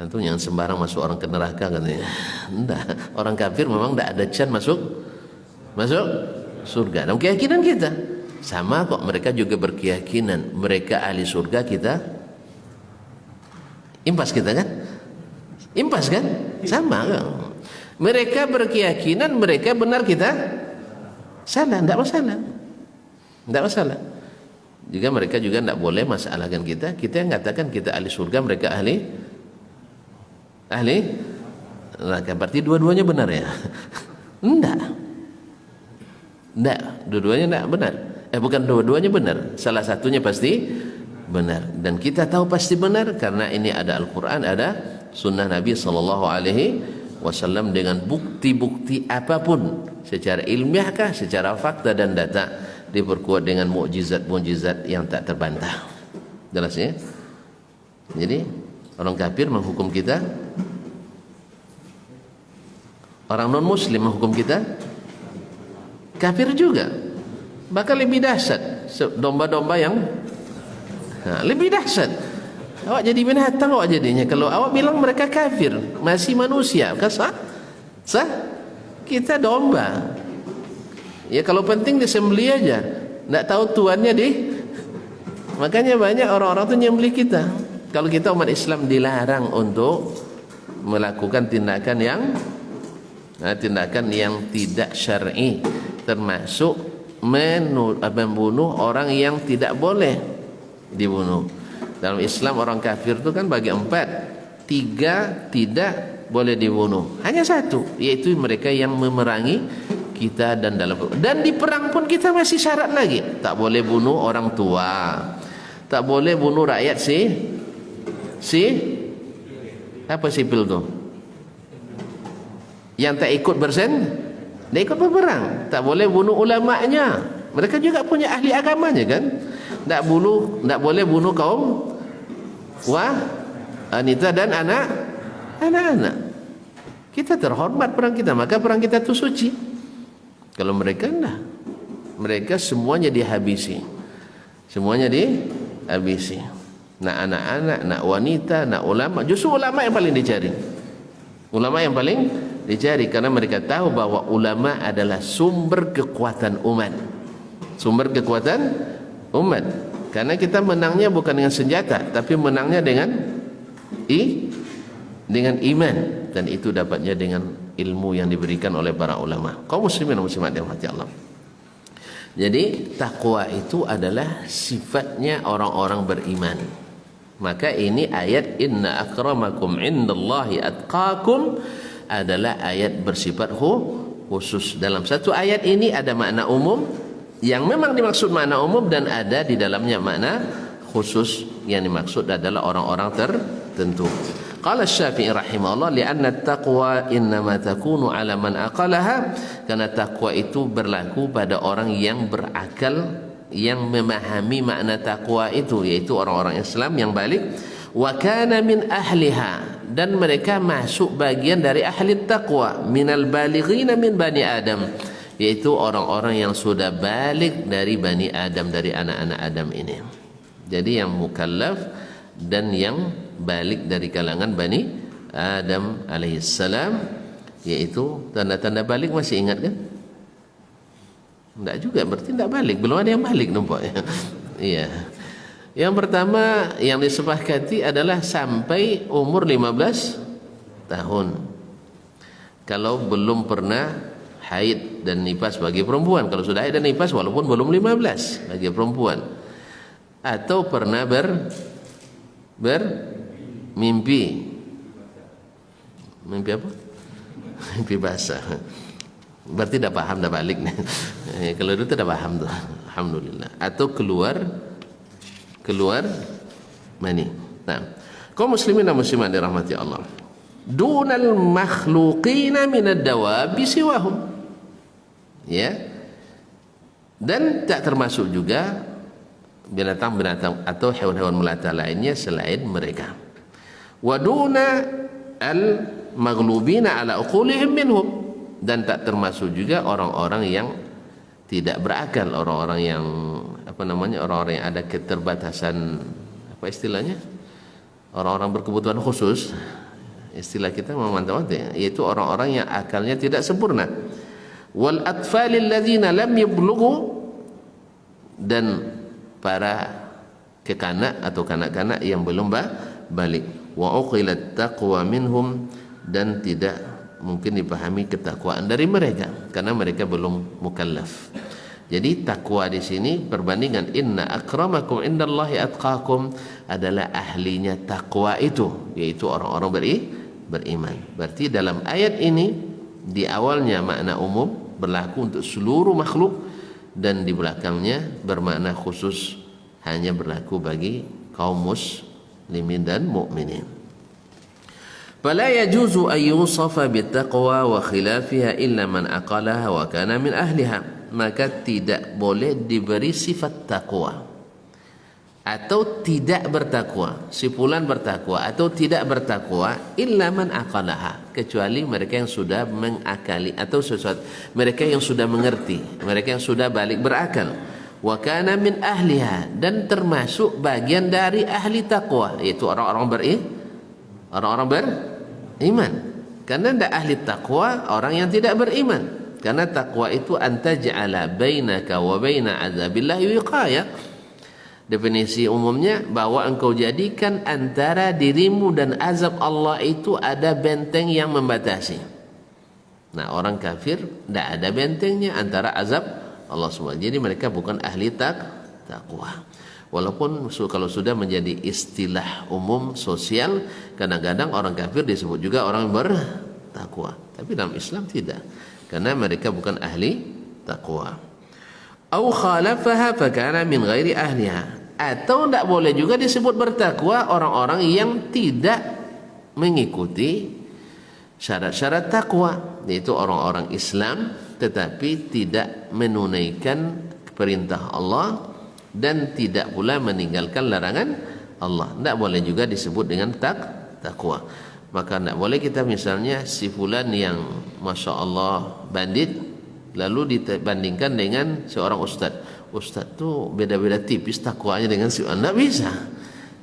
Tentu jangan sembarang masuk orang ke neraka katanya. Enggak, orang kafir memang tidak ada chance masuk surga. Dalam keyakinan kita sama kok, mereka juga berkeyakinan mereka ahli surga, kita impas kita kan? Impas kan? Sama kan? Mereka berkeyakinan mereka benar, kita salah, tidak masalah. Tidak masalah. Juga mereka juga tidak boleh masalahkan kita. Kita yang katakan kita ahli surga, mereka ahli neraka. Berarti dua-duanya benar ya? Enggak, dua-duanya tidak benar. Bukan dua-duanya benar, salah satunya pasti benar. Dan kita tahu pasti benar karena ini ada Al-Quran, ada Sunnah Nabi SAW dengan bukti-bukti apapun, secara ilmiahkah, secara fakta dan data, diperkuat dengan mukjizat-mukjizat yang tak terbantah. Jelas ya? Jadi orang kafir menghukum kita, orang non muslim menghukum kita kafir juga. Bahkan lebih dahsyat, domba-domba yang lebih dahsyat. Awak jadi binatang awak jadinya. Kalau awak bilang mereka kafir, masih manusia, sah? Kita domba. Ya kalau penting disembelih aja, tidak tahu tuannya makanya banyak orang-orang tu nyembelih kita. Kalau kita umat Islam dilarang untuk melakukan tindakan yang tidak syar'i, termasuk membunuh orang yang tidak boleh dibunuh. Dalam Islam orang kafir itu kan bagi 4, 3 tidak boleh dibunuh, hanya 1, yaitu mereka yang memerangi kita. Dan di perang pun kita masih syarat lagi, tak boleh bunuh orang tua, tak boleh bunuh rakyat apa sipil tu yang tak ikut dia ikut berperang. Tak boleh bunuh ulama'nya, mereka juga punya ahli agamanya kan. Tak boleh bunuh kaum wanita dan anak-anak. Kita terhormat perang kita, maka perang kita itu suci. Kalau mereka enggak, mereka semuanya dihabisi. Nak anak-anak, nak wanita, nak ulama. Justru ulama yang paling dicari. Karena mereka tahu bahwa ulama adalah sumber kekuatan umat. Karena kita menangnya bukan dengan senjata, tapi menangnya dengan iman, dan itu dapatnya dengan ilmu yang diberikan oleh para ulama. Kaum muslimin dan muslimat yang dirahmati Allah. Jadi takwa itu adalah sifatnya orang-orang beriman. Maka ini ayat inna akramakum indallahi atqakum adalah ayat bersifat khusus. Dalam satu ayat ini ada makna umum yang memang dimaksud makna umum, dan ada di dalamnya makna khusus yang dimaksud adalah orang-orang tertentu. Qala Syafi'i rahimahullah, li'anna at-taqwa innama takunu 'ala man aqalaha, karena takwa itu berlaku pada orang yang berakal, yang memahami makna takwa itu, yaitu orang-orang Islam yang balik. Wa kana min ahliha, dan mereka masuk bagian dari ahli taqwa, minal balighina min bani Adam, yaitu orang-orang yang sudah balik dari bani Adam, dari anak-anak Adam ini. Jadi yang mukallaf dan yang balik dari kalangan bani Adam alaihissalam, yaitu tanda-tanda balik masih ingat kan? Tidak juga, berarti tidak balik, belum ada yang balik nampaknya. Iya. Yang pertama yang disepakati adalah sampai umur 15 tahun. Kalau belum pernah haid dan nifas bagi perempuan. Kalau sudah haid dan nifas walaupun belum 15 bagi perempuan. Atau pernah bermimpi. Mimpi apa? Mimpi basah. Berarti dah paham, dah balik nih. Kalau itu dah paham tuh. Alhamdulillah. Atau keluar mani. Nah, kaum muslimin dan muslimat dirahmati Allah. Dunal makhluqina minad dawabi siwahum. Ya. Dan tak termasuk juga binatang-binatang atau hewan-hewan melata lainnya selain mereka. Wa duna al-maghlubina ala uqulihim minhum, dan tak termasuk juga orang-orang yang tidak berakal, orang-orang yang orang-orang yang ada keterbatasan, apa istilahnya? Orang-orang berkebutuhan khusus. Istilah kita memantau yaitu orang-orang yang akalnya tidak sempurna. Wal atfalil ladzina lam yablughu, dan para kekanak atau kanak-kanak yang belum balik. Wa uqilat taqwa minhum, dan tidak mungkin dipahami ketakwaan dari mereka karena mereka belum mukallaf. Jadi takwa di sini perbandingan inna akramakum indallahi atqakum adalah ahlinya takwa itu, yaitu orang-orang beriman. Berarti dalam ayat ini di awalnya makna umum berlaku untuk seluruh makhluk, dan di belakangnya bermakna khusus hanya berlaku bagi kaum muslimin dan mukminin. Fala yajuzu an yusafa bittaqwa wa khilafiha illa man aqalaha wa kana min ahliha. Maka tidak boleh diberi sifat takwa atau tidak bertakwa, si fulan bertakwa atau tidak bertakwa, illa man aqalaha, kecuali mereka yang sudah mengakali atau sesuatu, mereka yang sudah mengerti, mereka yang sudah balik berakal. Wa kana min ahliha, dan termasuk bagian dari ahli takwa, yaitu orang-orang beriman. Karena tidak ahli takwa orang yang tidak beriman. Karena takwa itu antaj'ala bainaka wa baina adzabillahi wiqayah. Definisi umumnya bahwa engkau jadikan antara dirimu dan azab Allah itu ada benteng yang membatasi. Nah, orang kafir tidak ada bentengnya antara azab Allah semua. Jadi mereka bukan ahli takwa. Walaupun kalau sudah menjadi istilah umum sosial, kadang-kadang orang kafir disebut juga orang bertakwa. Tapi dalam Islam tidak, karena mereka bukan ahli takwa. Au khalafaha fakana min ghairi ahliha. Atau tidak boleh juga disebut bertakwa orang-orang yang tidak mengikuti syarat-syarat takwa, yaitu orang-orang Islam tetapi tidak menunaikan perintah Allah dan tidak pula meninggalkan larangan Allah. Tidak boleh juga disebut dengan takwa. Maka tidak boleh kita misalnya si fulan yang Masya Allah bandit, lalu dibandingkan dengan seorang ustaz tu beda-beda tipis takwanya dengan si anak, bisa.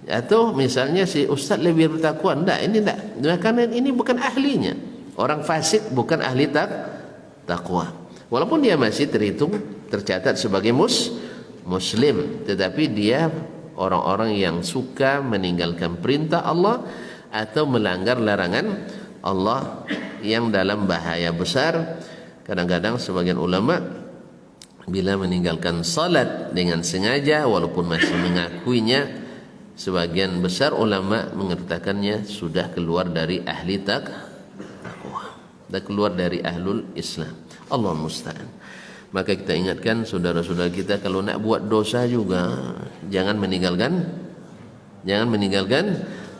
Atau misalnya si ustaz lebih bertakwa, ini tidak, karena ini bukan ahlinya. Orang fasik bukan ahli takwa, walaupun dia masih tercatat sebagai muslim, tetapi dia orang-orang yang suka meninggalkan perintah Allah atau melanggar larangan Allah yang dalam bahaya besar. Kadang-kadang sebagian ulama bila meninggalkan salat dengan sengaja walaupun masih mengakuinya, sebagian besar ulama mengatakannya sudah keluar dari ahli takwa, sudah keluar dari ahlul Islam. Allah musta'an. Maka kita ingatkan saudara-saudara kita, kalau nak buat dosa juga jangan meninggalkan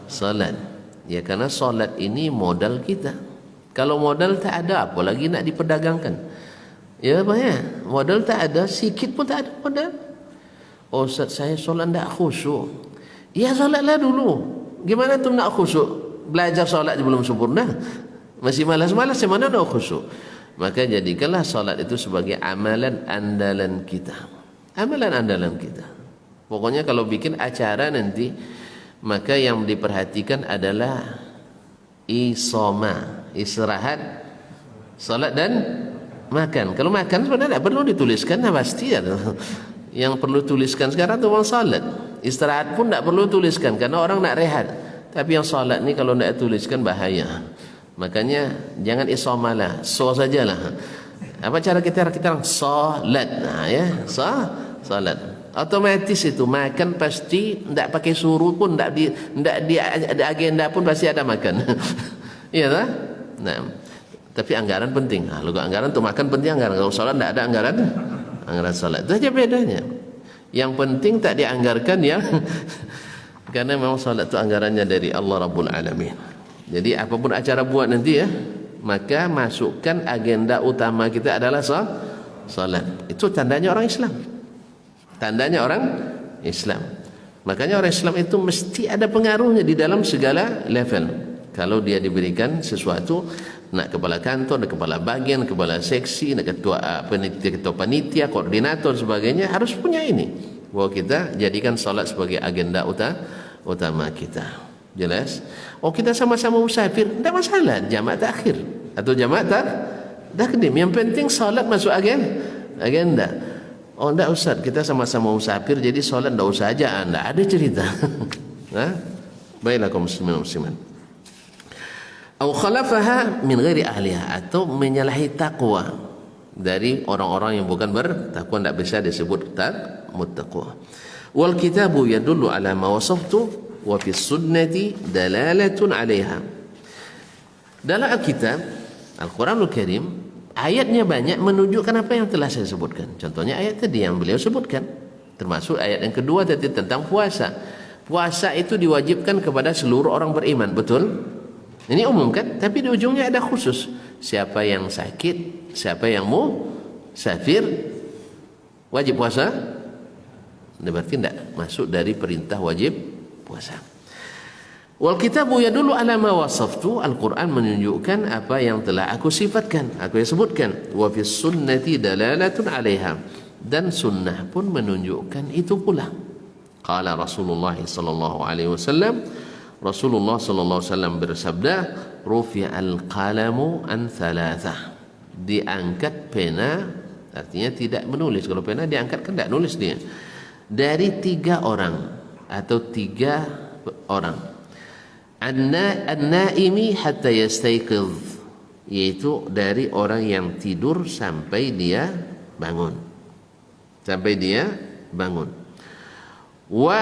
salat. Ya, karena salat ini modal kita. Kalau modal tak ada, apa lagi nak diperdagangkan? Ya banyak, modal tak ada, sikit pun tak ada modal. Oh Ustaz, saya solat tak khusyuk. Ya solatlah dulu. Gimana tu nak khusyuk? Belajar solat belum sempurna, masih malas-malas, macam mana nak khusyuk? Maka jadikanlah solat itu sebagai amalan andalan kita. Amalan andalan kita. Pokoknya kalau bikin acara nanti, maka yang diperhatikan adalah isoma, istirahat, solat dan makan. Kalau makan sebenarnya tidak perlu dituliskan, pasti ada. Yang perlu tuliskan sekarang itu orang salat. Istirahat pun tidak perlu tuliskan karena orang nak rehat. Tapi yang salat ni kalau tidak tuliskan bahaya. Makanya jangan isamalah, so sajalah. Apa cara kita orang salat? Nah, ya, salat. Otomatis itu makan pasti tidak pakai suruh pun, tidak di agenda pun pasti ada makan. Iya tak? Nah, tapi anggaran penting. Nah, kalau anggaran untuk makan penting, anggaran kalau salat tidak ada anggaran salat. Itu aja bedanya. Yang penting tak dianggarkan ya. Karena memang salat itu anggarannya dari Allah Rabbul Alamin. Jadi apapun acara buat nanti ya, maka masukkan agenda utama kita adalah salat. Itu tandanya orang Islam. Tandanya orang Islam. Makanya orang Islam itu mesti ada pengaruhnya di dalam segala level. Kalau dia diberikan sesuatu, nak kepala kantor, nak kepala bagian, kepala seksi, nak ketua panitia, koordinator sebagainya, harus punya ini. Bahwa kita jadikan salat sebagai agenda utama kita. Jelas? Oh, kita sama-sama musafir, tidak masalah, jamaah takhir atau jamaah takdim. Yang penting salat masuk agenda. Oh, tidak Ustaz, kita sama-sama musafir jadi solat tidak usah aja. Tidak ada cerita. Baiklah kaum muslimin muslimat. Au khalafaha min ghairi ahliha, atau menyalahi takwa dari orang-orang yang bukan bertakwa, tidak bisa disebut muttaqwa. Wal kitabu yadullu ala ma wasaftu wa fi sunnati dalalatun 'alaiha. Dalam Alkitab, Al-Qur'anul Karim, ayatnya banyak menunjukkan apa yang telah saya sebutkan. Contohnya ayat tadi yang beliau sebutkan, termasuk ayat yang kedua tadi tentang puasa. Puasa itu diwajibkan kepada seluruh orang beriman, betul? Ini umum kan? Tapi di ujungnya ada khusus. Siapa yang sakit, siapa yang musafir, wajib puasa. Berarti tidak masuk dari perintah wajib puasa. Wal kitabu yadullu ala ma wasaftu, Al-Quran menunjukkan apa yang telah aku sifatkan, aku yang sebutkan. Wa fis sunnati dalalatun 'alaiha, dan sunnah pun menunjukkan itu pula. Qala Rasulullah sallallahu alaihi wasallam, Rasulullah sallallahu alaihi wasallam bersabda, rufi'al qalamu an thalathah, diangkat pena, artinya tidak menulis. Kalau pena diangkat kan tidak nulis dia. Dari 3 orang atau 3 orang. An-naimi hatta yastayqiz, yaitu dari orang yang tidur sampai dia bangun. Wa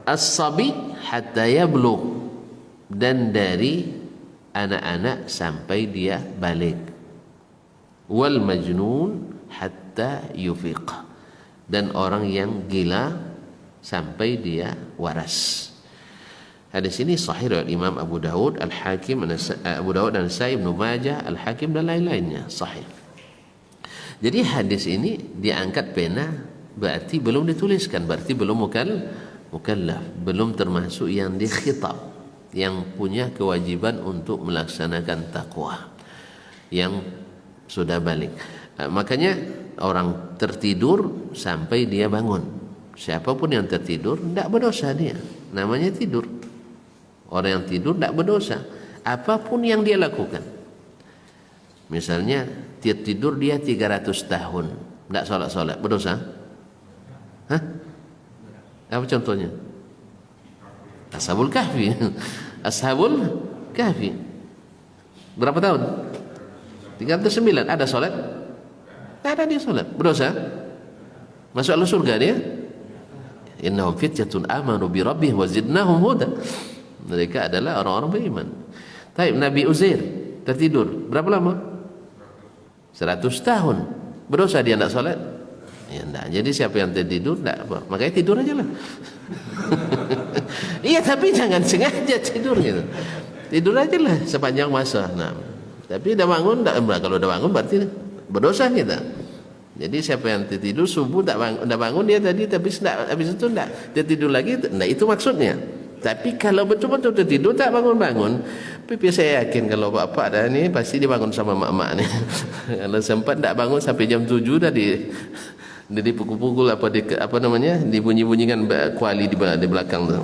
as-sabi hatta yablugh, dan dari anak-anak sampai dia balik. Wal majnun hatta yufiq, dan orang yang gila sampai dia waras. Hadis ini sahih riwayat Imam Abu Daud, Al-Hakim, Abu Daud dan Nasai, Ibnu Majah, Al-Hakim dan lain-lainnya sahih. Jadi hadis ini diangkat pena berarti belum dituliskan, berarti belum mukallaf, belum termasuk yang dikhitab, yang punya kewajiban untuk melaksanakan takwa, yang sudah balik. Makanya orang tertidur sampai dia bangun, siapapun yang tertidur tidak berdosa dia, namanya tidur. Orang yang tidur tidak berdosa apapun yang dia lakukan. Misalnya dia tidur 300 tahun tidak solat, berdosa? Hah? Apa contohnya? Ashabul Kahfi. Ashabul Kahfi berapa tahun? 309. Ada solat? Tak ada dia solat, berdosa? Masuk surga dia? Innahum fityatun amanu bi rabbihim wa zidnahum huda. Mereka adalah orang-orang beriman. Taib, Nabi Uzair tertidur berapa lama? 100 tahun. Berdosa dia tidak solat? Ya enggak. Jadi siapa yang tertidur enggak apa. Makanya tidur aja lah. Iya, tapi jangan sengaja tidur gitu. Tidur aja lah sepanjang masa. Nah, tapi dah bangun enggak, kalau dah bangun berarti berdosa kita. Jadi siapa yang tertidur subuh tak bangun dia tadi, tapi habis itu enggak dia tidur lagi, enggak, itu maksudnya. Tapi kalau betul-betul tertidur tak bangun-bangun, tapi saya yakin kalau bapak dah ni pasti dia bangun sama mak-mak ni. Kalau sempat tak bangun sampai jam 7 dah dipukul-pukul dibunyi-bunyikan kuali di belakang tu.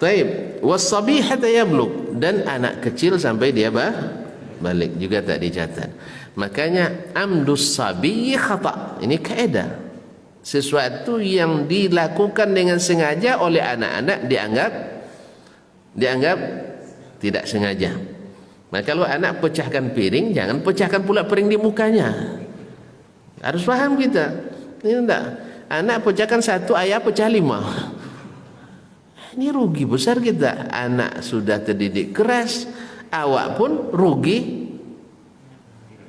Taib, was-sabi hatta yablugh, dan anak kecil sampai dia balik juga tak dicatat. Makanya amdus sabi khata, ini kaedah. Sesuatu yang dilakukan dengan sengaja oleh anak-anak dianggap tidak sengaja. Maka kalau anak pecahkan piring, jangan pecahkan pula piring di mukanya. Harus paham kita. Ini enggak. Anak pecahkan satu, ayah pecah 5. Ini rugi besar kita. Anak sudah terdidik keras, awak pun rugi.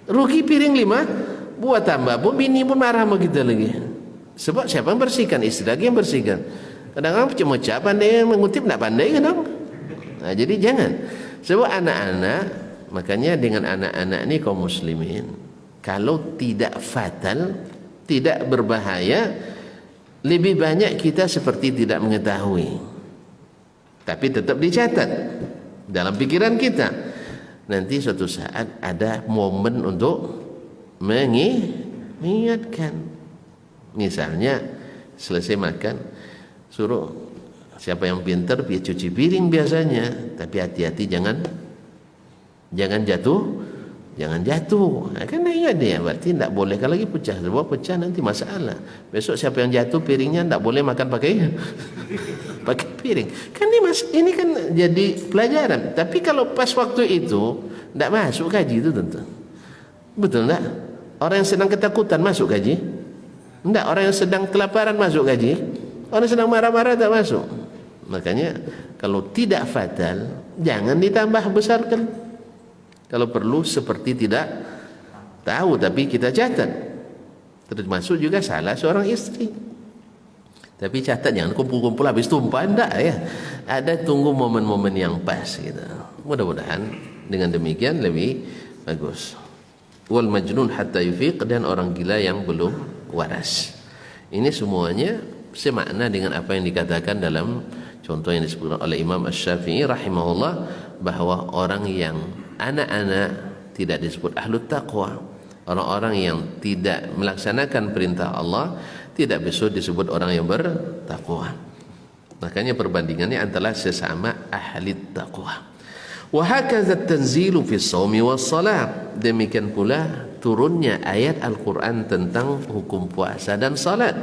Rugi piring 5, buat tambah pun bini pun marah sama kita lagi. Sebab siapa yang bersihkan? Istri lagi yang bersihkan. Kadang-kadang pecah-pecah, pandai mengutip, tak pandai kadang. Nah, jadi jangan. Sebab anak-anak, makanya dengan anak-anak ini kaum muslimin, kalau tidak fatal, tidak berbahaya, lebih banyak kita seperti tidak mengetahui. Tapi tetap dicatat dalam pikiran kita. Nanti suatu saat ada momen untuk mengingatkan. Misalnya selesai makan, suruh siapa yang pintar dia cuci piring biasanya, tapi hati-hati jangan jatuh. Jangan jatuh. Kan ingat dia, berarti tidak boleh kalau lagi pecah. Sebab pecah nanti masalah. Besok siapa yang jatuh piringnya tidak boleh makan pakai piring. Kan ini kan jadi pelajaran. Tapi kalau pas waktu itu tidak masuk gaji itu tentu. Betul tak? Orang yang sedang ketakutan masuk gaji? Tidak. Orang yang sedang kelaparan masuk gaji? Orang yang sedang marah-marah tak masuk. Makanya kalau tidak fatal, jangan ditambah besarkan. Kalau perlu seperti tidak tahu, tapi kita catat. Termasuk juga salah seorang istri. Tapi catat, jangan kumpul-kumpul habis tumpah, enggak ya. Ada tunggu momen-momen yang pas gitu. Mudah-mudahan dengan demikian lebih bagus. Wal majnun hatta yufiq, dan orang gila yang belum waras. Ini semuanya semakna dengan apa yang dikatakan dalam contoh yang disebutkan oleh Imam Asy-Syafi'i rahimahullah, bahwa orang yang anak-anak tidak disebut ahlut taqwa. Orang-orang yang tidak melaksanakan perintah Allah tidak bisa disebut orang yang bertakwa. Makanya perbandingannya antara sesama ahli taqwa. Wa hakadha at-tanzilu fi shaumi was shalah. Demikian pula turunnya ayat Al-Qur'an tentang hukum puasa dan salat.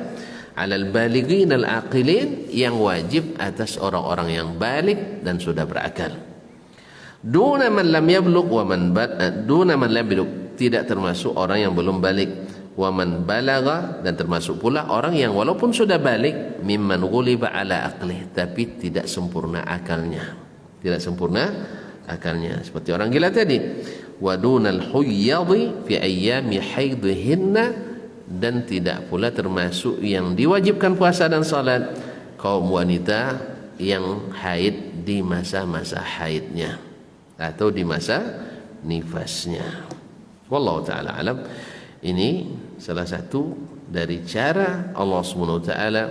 Alal balighin al-aqilin, yang wajib atas orang-orang yang balik dan sudah berakal. Duna man lam yablugh wa man duna man lam yablugh, tidak termasuk orang yang belum balik. Wa man balagha, dan termasuk pula orang yang walaupun sudah balik, mimman ghuliba ala aqlih, tapi tidak sempurna akalnya. Tidak sempurna akalnya, seperti orang gila tadi. Wa dunal huyyadhi fi ayyami haidhihinna, dan tidak pula termasuk yang diwajibkan puasa dan salat kaum wanita yang haid di masa-masa haidnya atau di masa nifasnya. Wallahu ta'ala alam. Ini salah satu dari cara Allah Subhanahu wa taala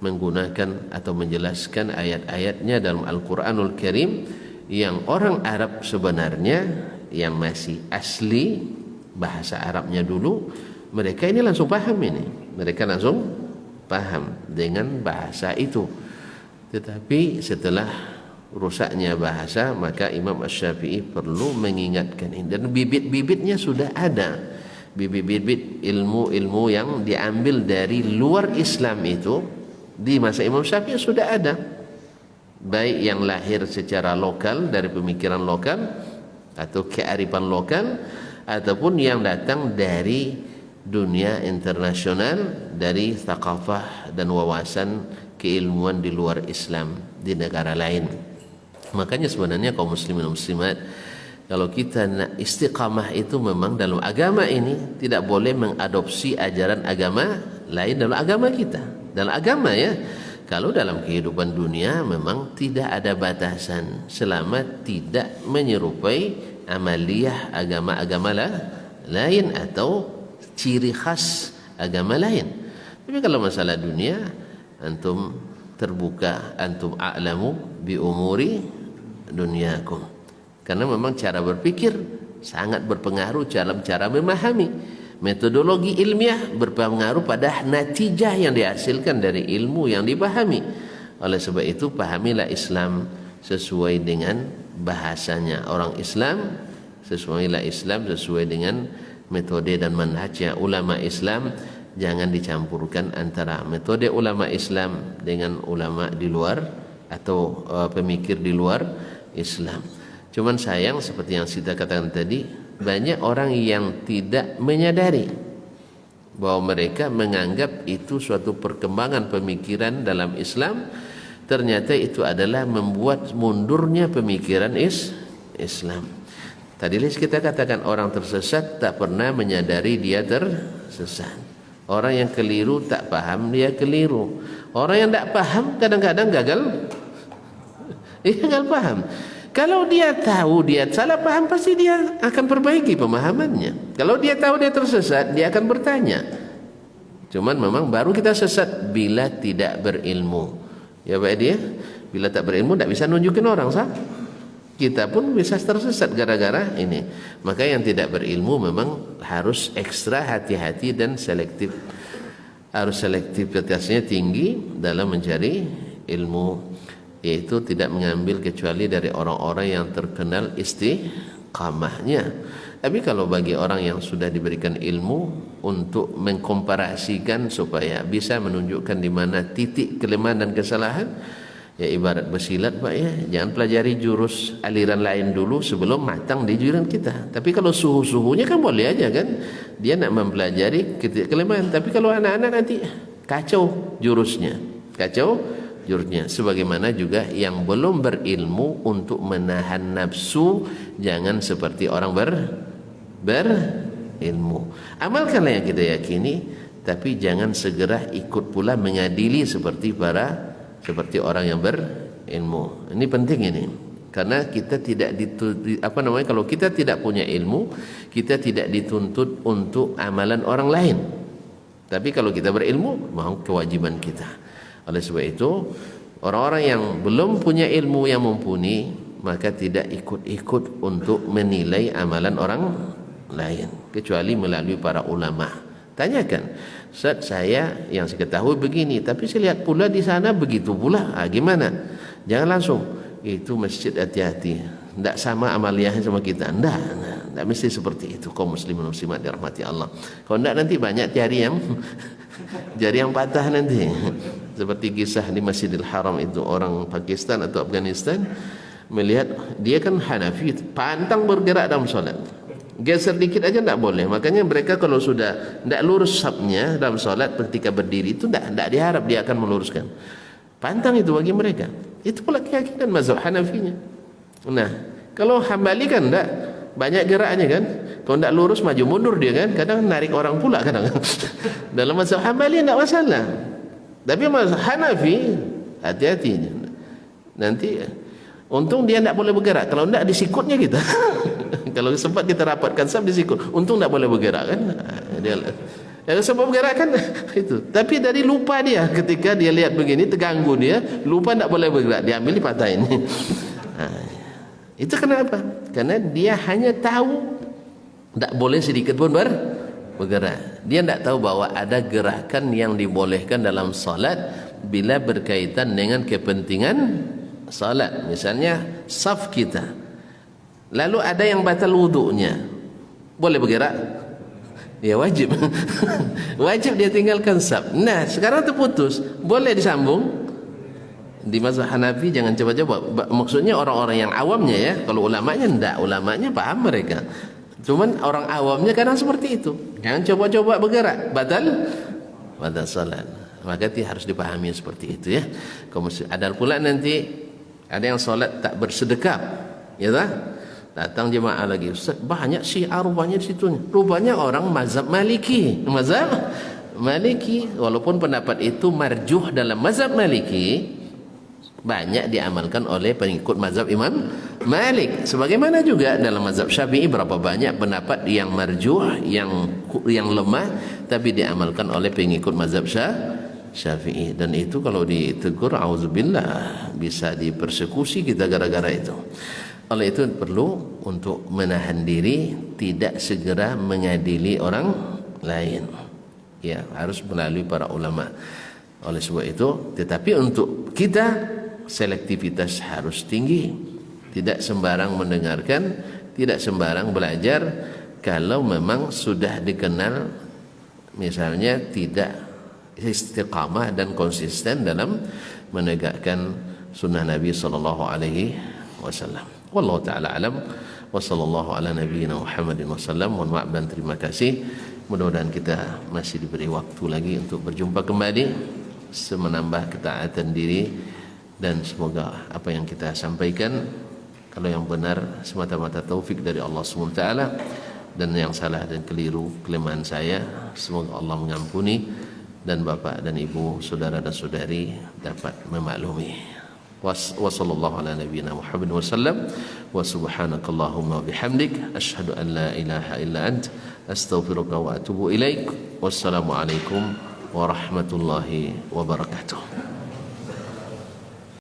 menggunakan atau menjelaskan ayat-ayatnya dalam Al-Qur'anul Karim, yang orang Arab sebenarnya yang masih asli bahasa Arabnya dulu, mereka ini langsung paham ini. Mereka langsung paham dengan bahasa itu. Tetapi setelah rusaknya bahasa, maka Imam Asy-Syafi'i perlu mengingatkan ini. Dan bibit-bibitnya sudah ada. Bibit-bibit ilmu-ilmu yang diambil dari luar Islam itu di masa Imam Syafi'i sudah ada. Baik yang lahir secara lokal dari pemikiran lokal atau kearifan lokal, ataupun yang datang dari dunia internasional, dari thaqafah dan wawasan keilmuan di luar Islam di negara lain. Makanya sebenarnya kaum muslimin dan muslimat, kalau kita nak istiqamah itu memang dalam agama ini tidak boleh mengadopsi ajaran agama lain dalam agama kita. Dalam agama ya, kalau dalam kehidupan dunia memang tidak ada batasan selama tidak menyerupai amaliyah agama-agama lain atau ciri khas agama lain. Tapi kalau masalah dunia, antum terbuka, antum a'lamu bi umuri dunyakum. Karena memang cara berpikir sangat berpengaruh dalam cara memahami. Metodologi ilmiah berpengaruh pada natijah yang dihasilkan dari ilmu yang dipahami. Oleh sebab itu, pahamilah Islam sesuai dengan bahasanya orang Islam, sesuailah Islam sesuai dengan metode dan manhajnya ulama Islam. Jangan dicampurkan antara metode ulama Islam dengan ulama di luar atau pemikir di luar Islam. Cuman sayang seperti yang kita katakan tadi, banyak orang yang tidak menyadari bahwa mereka menganggap itu suatu perkembangan pemikiran dalam Islam. Ternyata itu adalah membuat mundurnya pemikiran Islam. Tadi kita katakan orang tersesat tak pernah menyadari dia tersesat. Orang yang keliru tak paham dia keliru. Orang yang tak paham kadang-kadang gagal paham. Kalau dia tahu dia salah paham, pasti dia akan perbaiki pemahamannya. Kalau dia tahu dia tersesat, dia akan bertanya. Cuman memang baru kita sesat bila tidak berilmu. Ya Pak dia, bila tak berilmu tak bisa nunjukin orang sah. Kita pun bisa tersesat gara-gara ini. Maka yang tidak berilmu memang harus ekstra hati-hati dan selektif. Harus selektivitasnya tinggi dalam mencari ilmu, yaitu tidak mengambil kecuali dari orang-orang yang terkenal istiqamahnya. Tapi kalau bagi orang yang sudah diberikan ilmu untuk mengkomparasikan supaya bisa menunjukkan di mana titik kelemahan dan kesalahan, ya ibarat bersilat Pak ya, jangan pelajari jurus aliran lain dulu sebelum matang di jurus kita. Tapi kalau suhu-suhunya kan boleh aja kan, dia nak mempelajari titik kelemahan. Tapi kalau anak-anak nanti kacau jurusnya, sebagaimana juga yang belum berilmu untuk menahan nafsu, jangan seperti orang berilmu. Amalkanlah yang kita yakini, tapi jangan segera ikut pula mengadili seperti orang yang berilmu. Ini penting ini, karena kita tidak kalau kita tidak punya ilmu, kita tidak dituntut untuk amalan orang lain. Tapi kalau kita berilmu, mohon kewajiban kita. Oleh sebab itu, orang-orang yang belum punya ilmu yang mumpuni, maka tidak ikut-ikut untuk menilai amalan orang lain, kecuali melalui para ulama. Tanyakan, Ustaz, saya yang saya ketahui begini, tapi saya lihat pula di sana begitu pula. Gimana? Jangan langsung, itu masjid hati-hati, tidak sama amaliyahnya sama kita. Tidak mesti seperti itu. Kaum muslimin muslimat dirahmati Allah. Kalau tidak nanti banyak jari yang patah nanti. Seperti kisah di Masjidil Haram itu, orang Pakistan atau Afghanistan melihat dia kan Hanafi, pantang bergerak dalam solat. Geser dikit aja tidak boleh. Makanya mereka kalau sudah tidak lurus safnya dalam solat ketika berdiri itu tidak diharap dia akan meluruskan. Pantang itu bagi mereka. Itu pula keyakinan mazhab Hanafinya. Nah, kalau Hambali kan tidak banyak geraknya kan. Kalau tidak lurus maju mundur dia kan. Kadang narik orang pula kadang. Dalam mazhab Hambali tidak masalah. Tapi mazhab Hanafi hati-hati. Nanti untung dia tidak boleh bergerak. Kalau tidak disikutnya kita. Kalau sempat kita rapatkan saf disikut. Untung tidak boleh bergerak kan. Dia sebab bergerak kan itu. Tapi dari lupa dia ketika dia lihat begini terganggu dia, lupa tidak boleh bergerak, dia ambil dipatahin. Itu kenapa? Karena dia hanya tahu tidak boleh sedikit pun bergerak. Dia tidak tahu bahwa ada gerakan yang dibolehkan dalam salat bila berkaitan dengan kepentingan salat. Misalnya saf kita, lalu ada yang batal wudunya, boleh bergerak? Ya wajib. Wajib dia tinggalkan saf. Nah sekarang terputus, boleh disambung? Di mazhab Hanafi jangan coba-coba. Maksudnya orang-orang yang awamnya ya. Kalau ulamanya enggak, ulamanya paham mereka. Cuman orang awamnya kadang seperti itu. Jangan coba-coba bergerak, batal salat. Maka harus dipahami seperti itu ya. Ada pula nanti ada yang solat tak bersedekap, ya tak? Datang jemaah lagi, Ustaz, banyak syiar rupanya di situ. Rupanya orang mazhab Maliki. Mazhab Maliki, walaupun pendapat itu marjuh dalam mazhab Maliki, banyak diamalkan oleh pengikut mazhab Imam Malik. Sebagaimana juga dalam mazhab Syafi'i, berapa banyak pendapat yang marjuh, yang lemah, tapi diamalkan oleh pengikut mazhab Syafi'i. Dan itu kalau ditegur, auzubillah, bisa dipersekusi kita gara-gara itu. Oleh itu perlu untuk menahan diri, tidak segera mengadili orang lain. Ya, harus melalui para ulama. Oleh sebab itu, tetapi untuk kita selektivitas harus tinggi. Tidak sembarang mendengarkan, tidak sembarang belajar kalau memang sudah dikenal misalnya tidak istiqamah dan konsisten dalam menegakkan sunnah Nabi sallallahu alaihi wasallam. Wallahu taala alam wa sallallahu ala nabiyyina Muhammadin wasallam. Mohon maaf dan terima kasih. Mudah-mudahan kita masih diberi waktu lagi untuk berjumpa kembali, semenambah ketaatan diri, dan semoga apa yang kita sampaikan, kalau yang benar semata-mata taufik dari Allah SWT, dan yang salah dan keliru kelemahan saya semoga Allah mengampuni, dan bapak dan ibu, saudara dan saudari dapat memaklumi. Wassallallahu ala nabiyyina Muhammad wasallam wa subhanakallahumma bihamdik asyhadu an la ilaha illa ant astaghfiruka wa atubu ilaik. Wassalamu alaikum warahmatullahi wabarakatuh.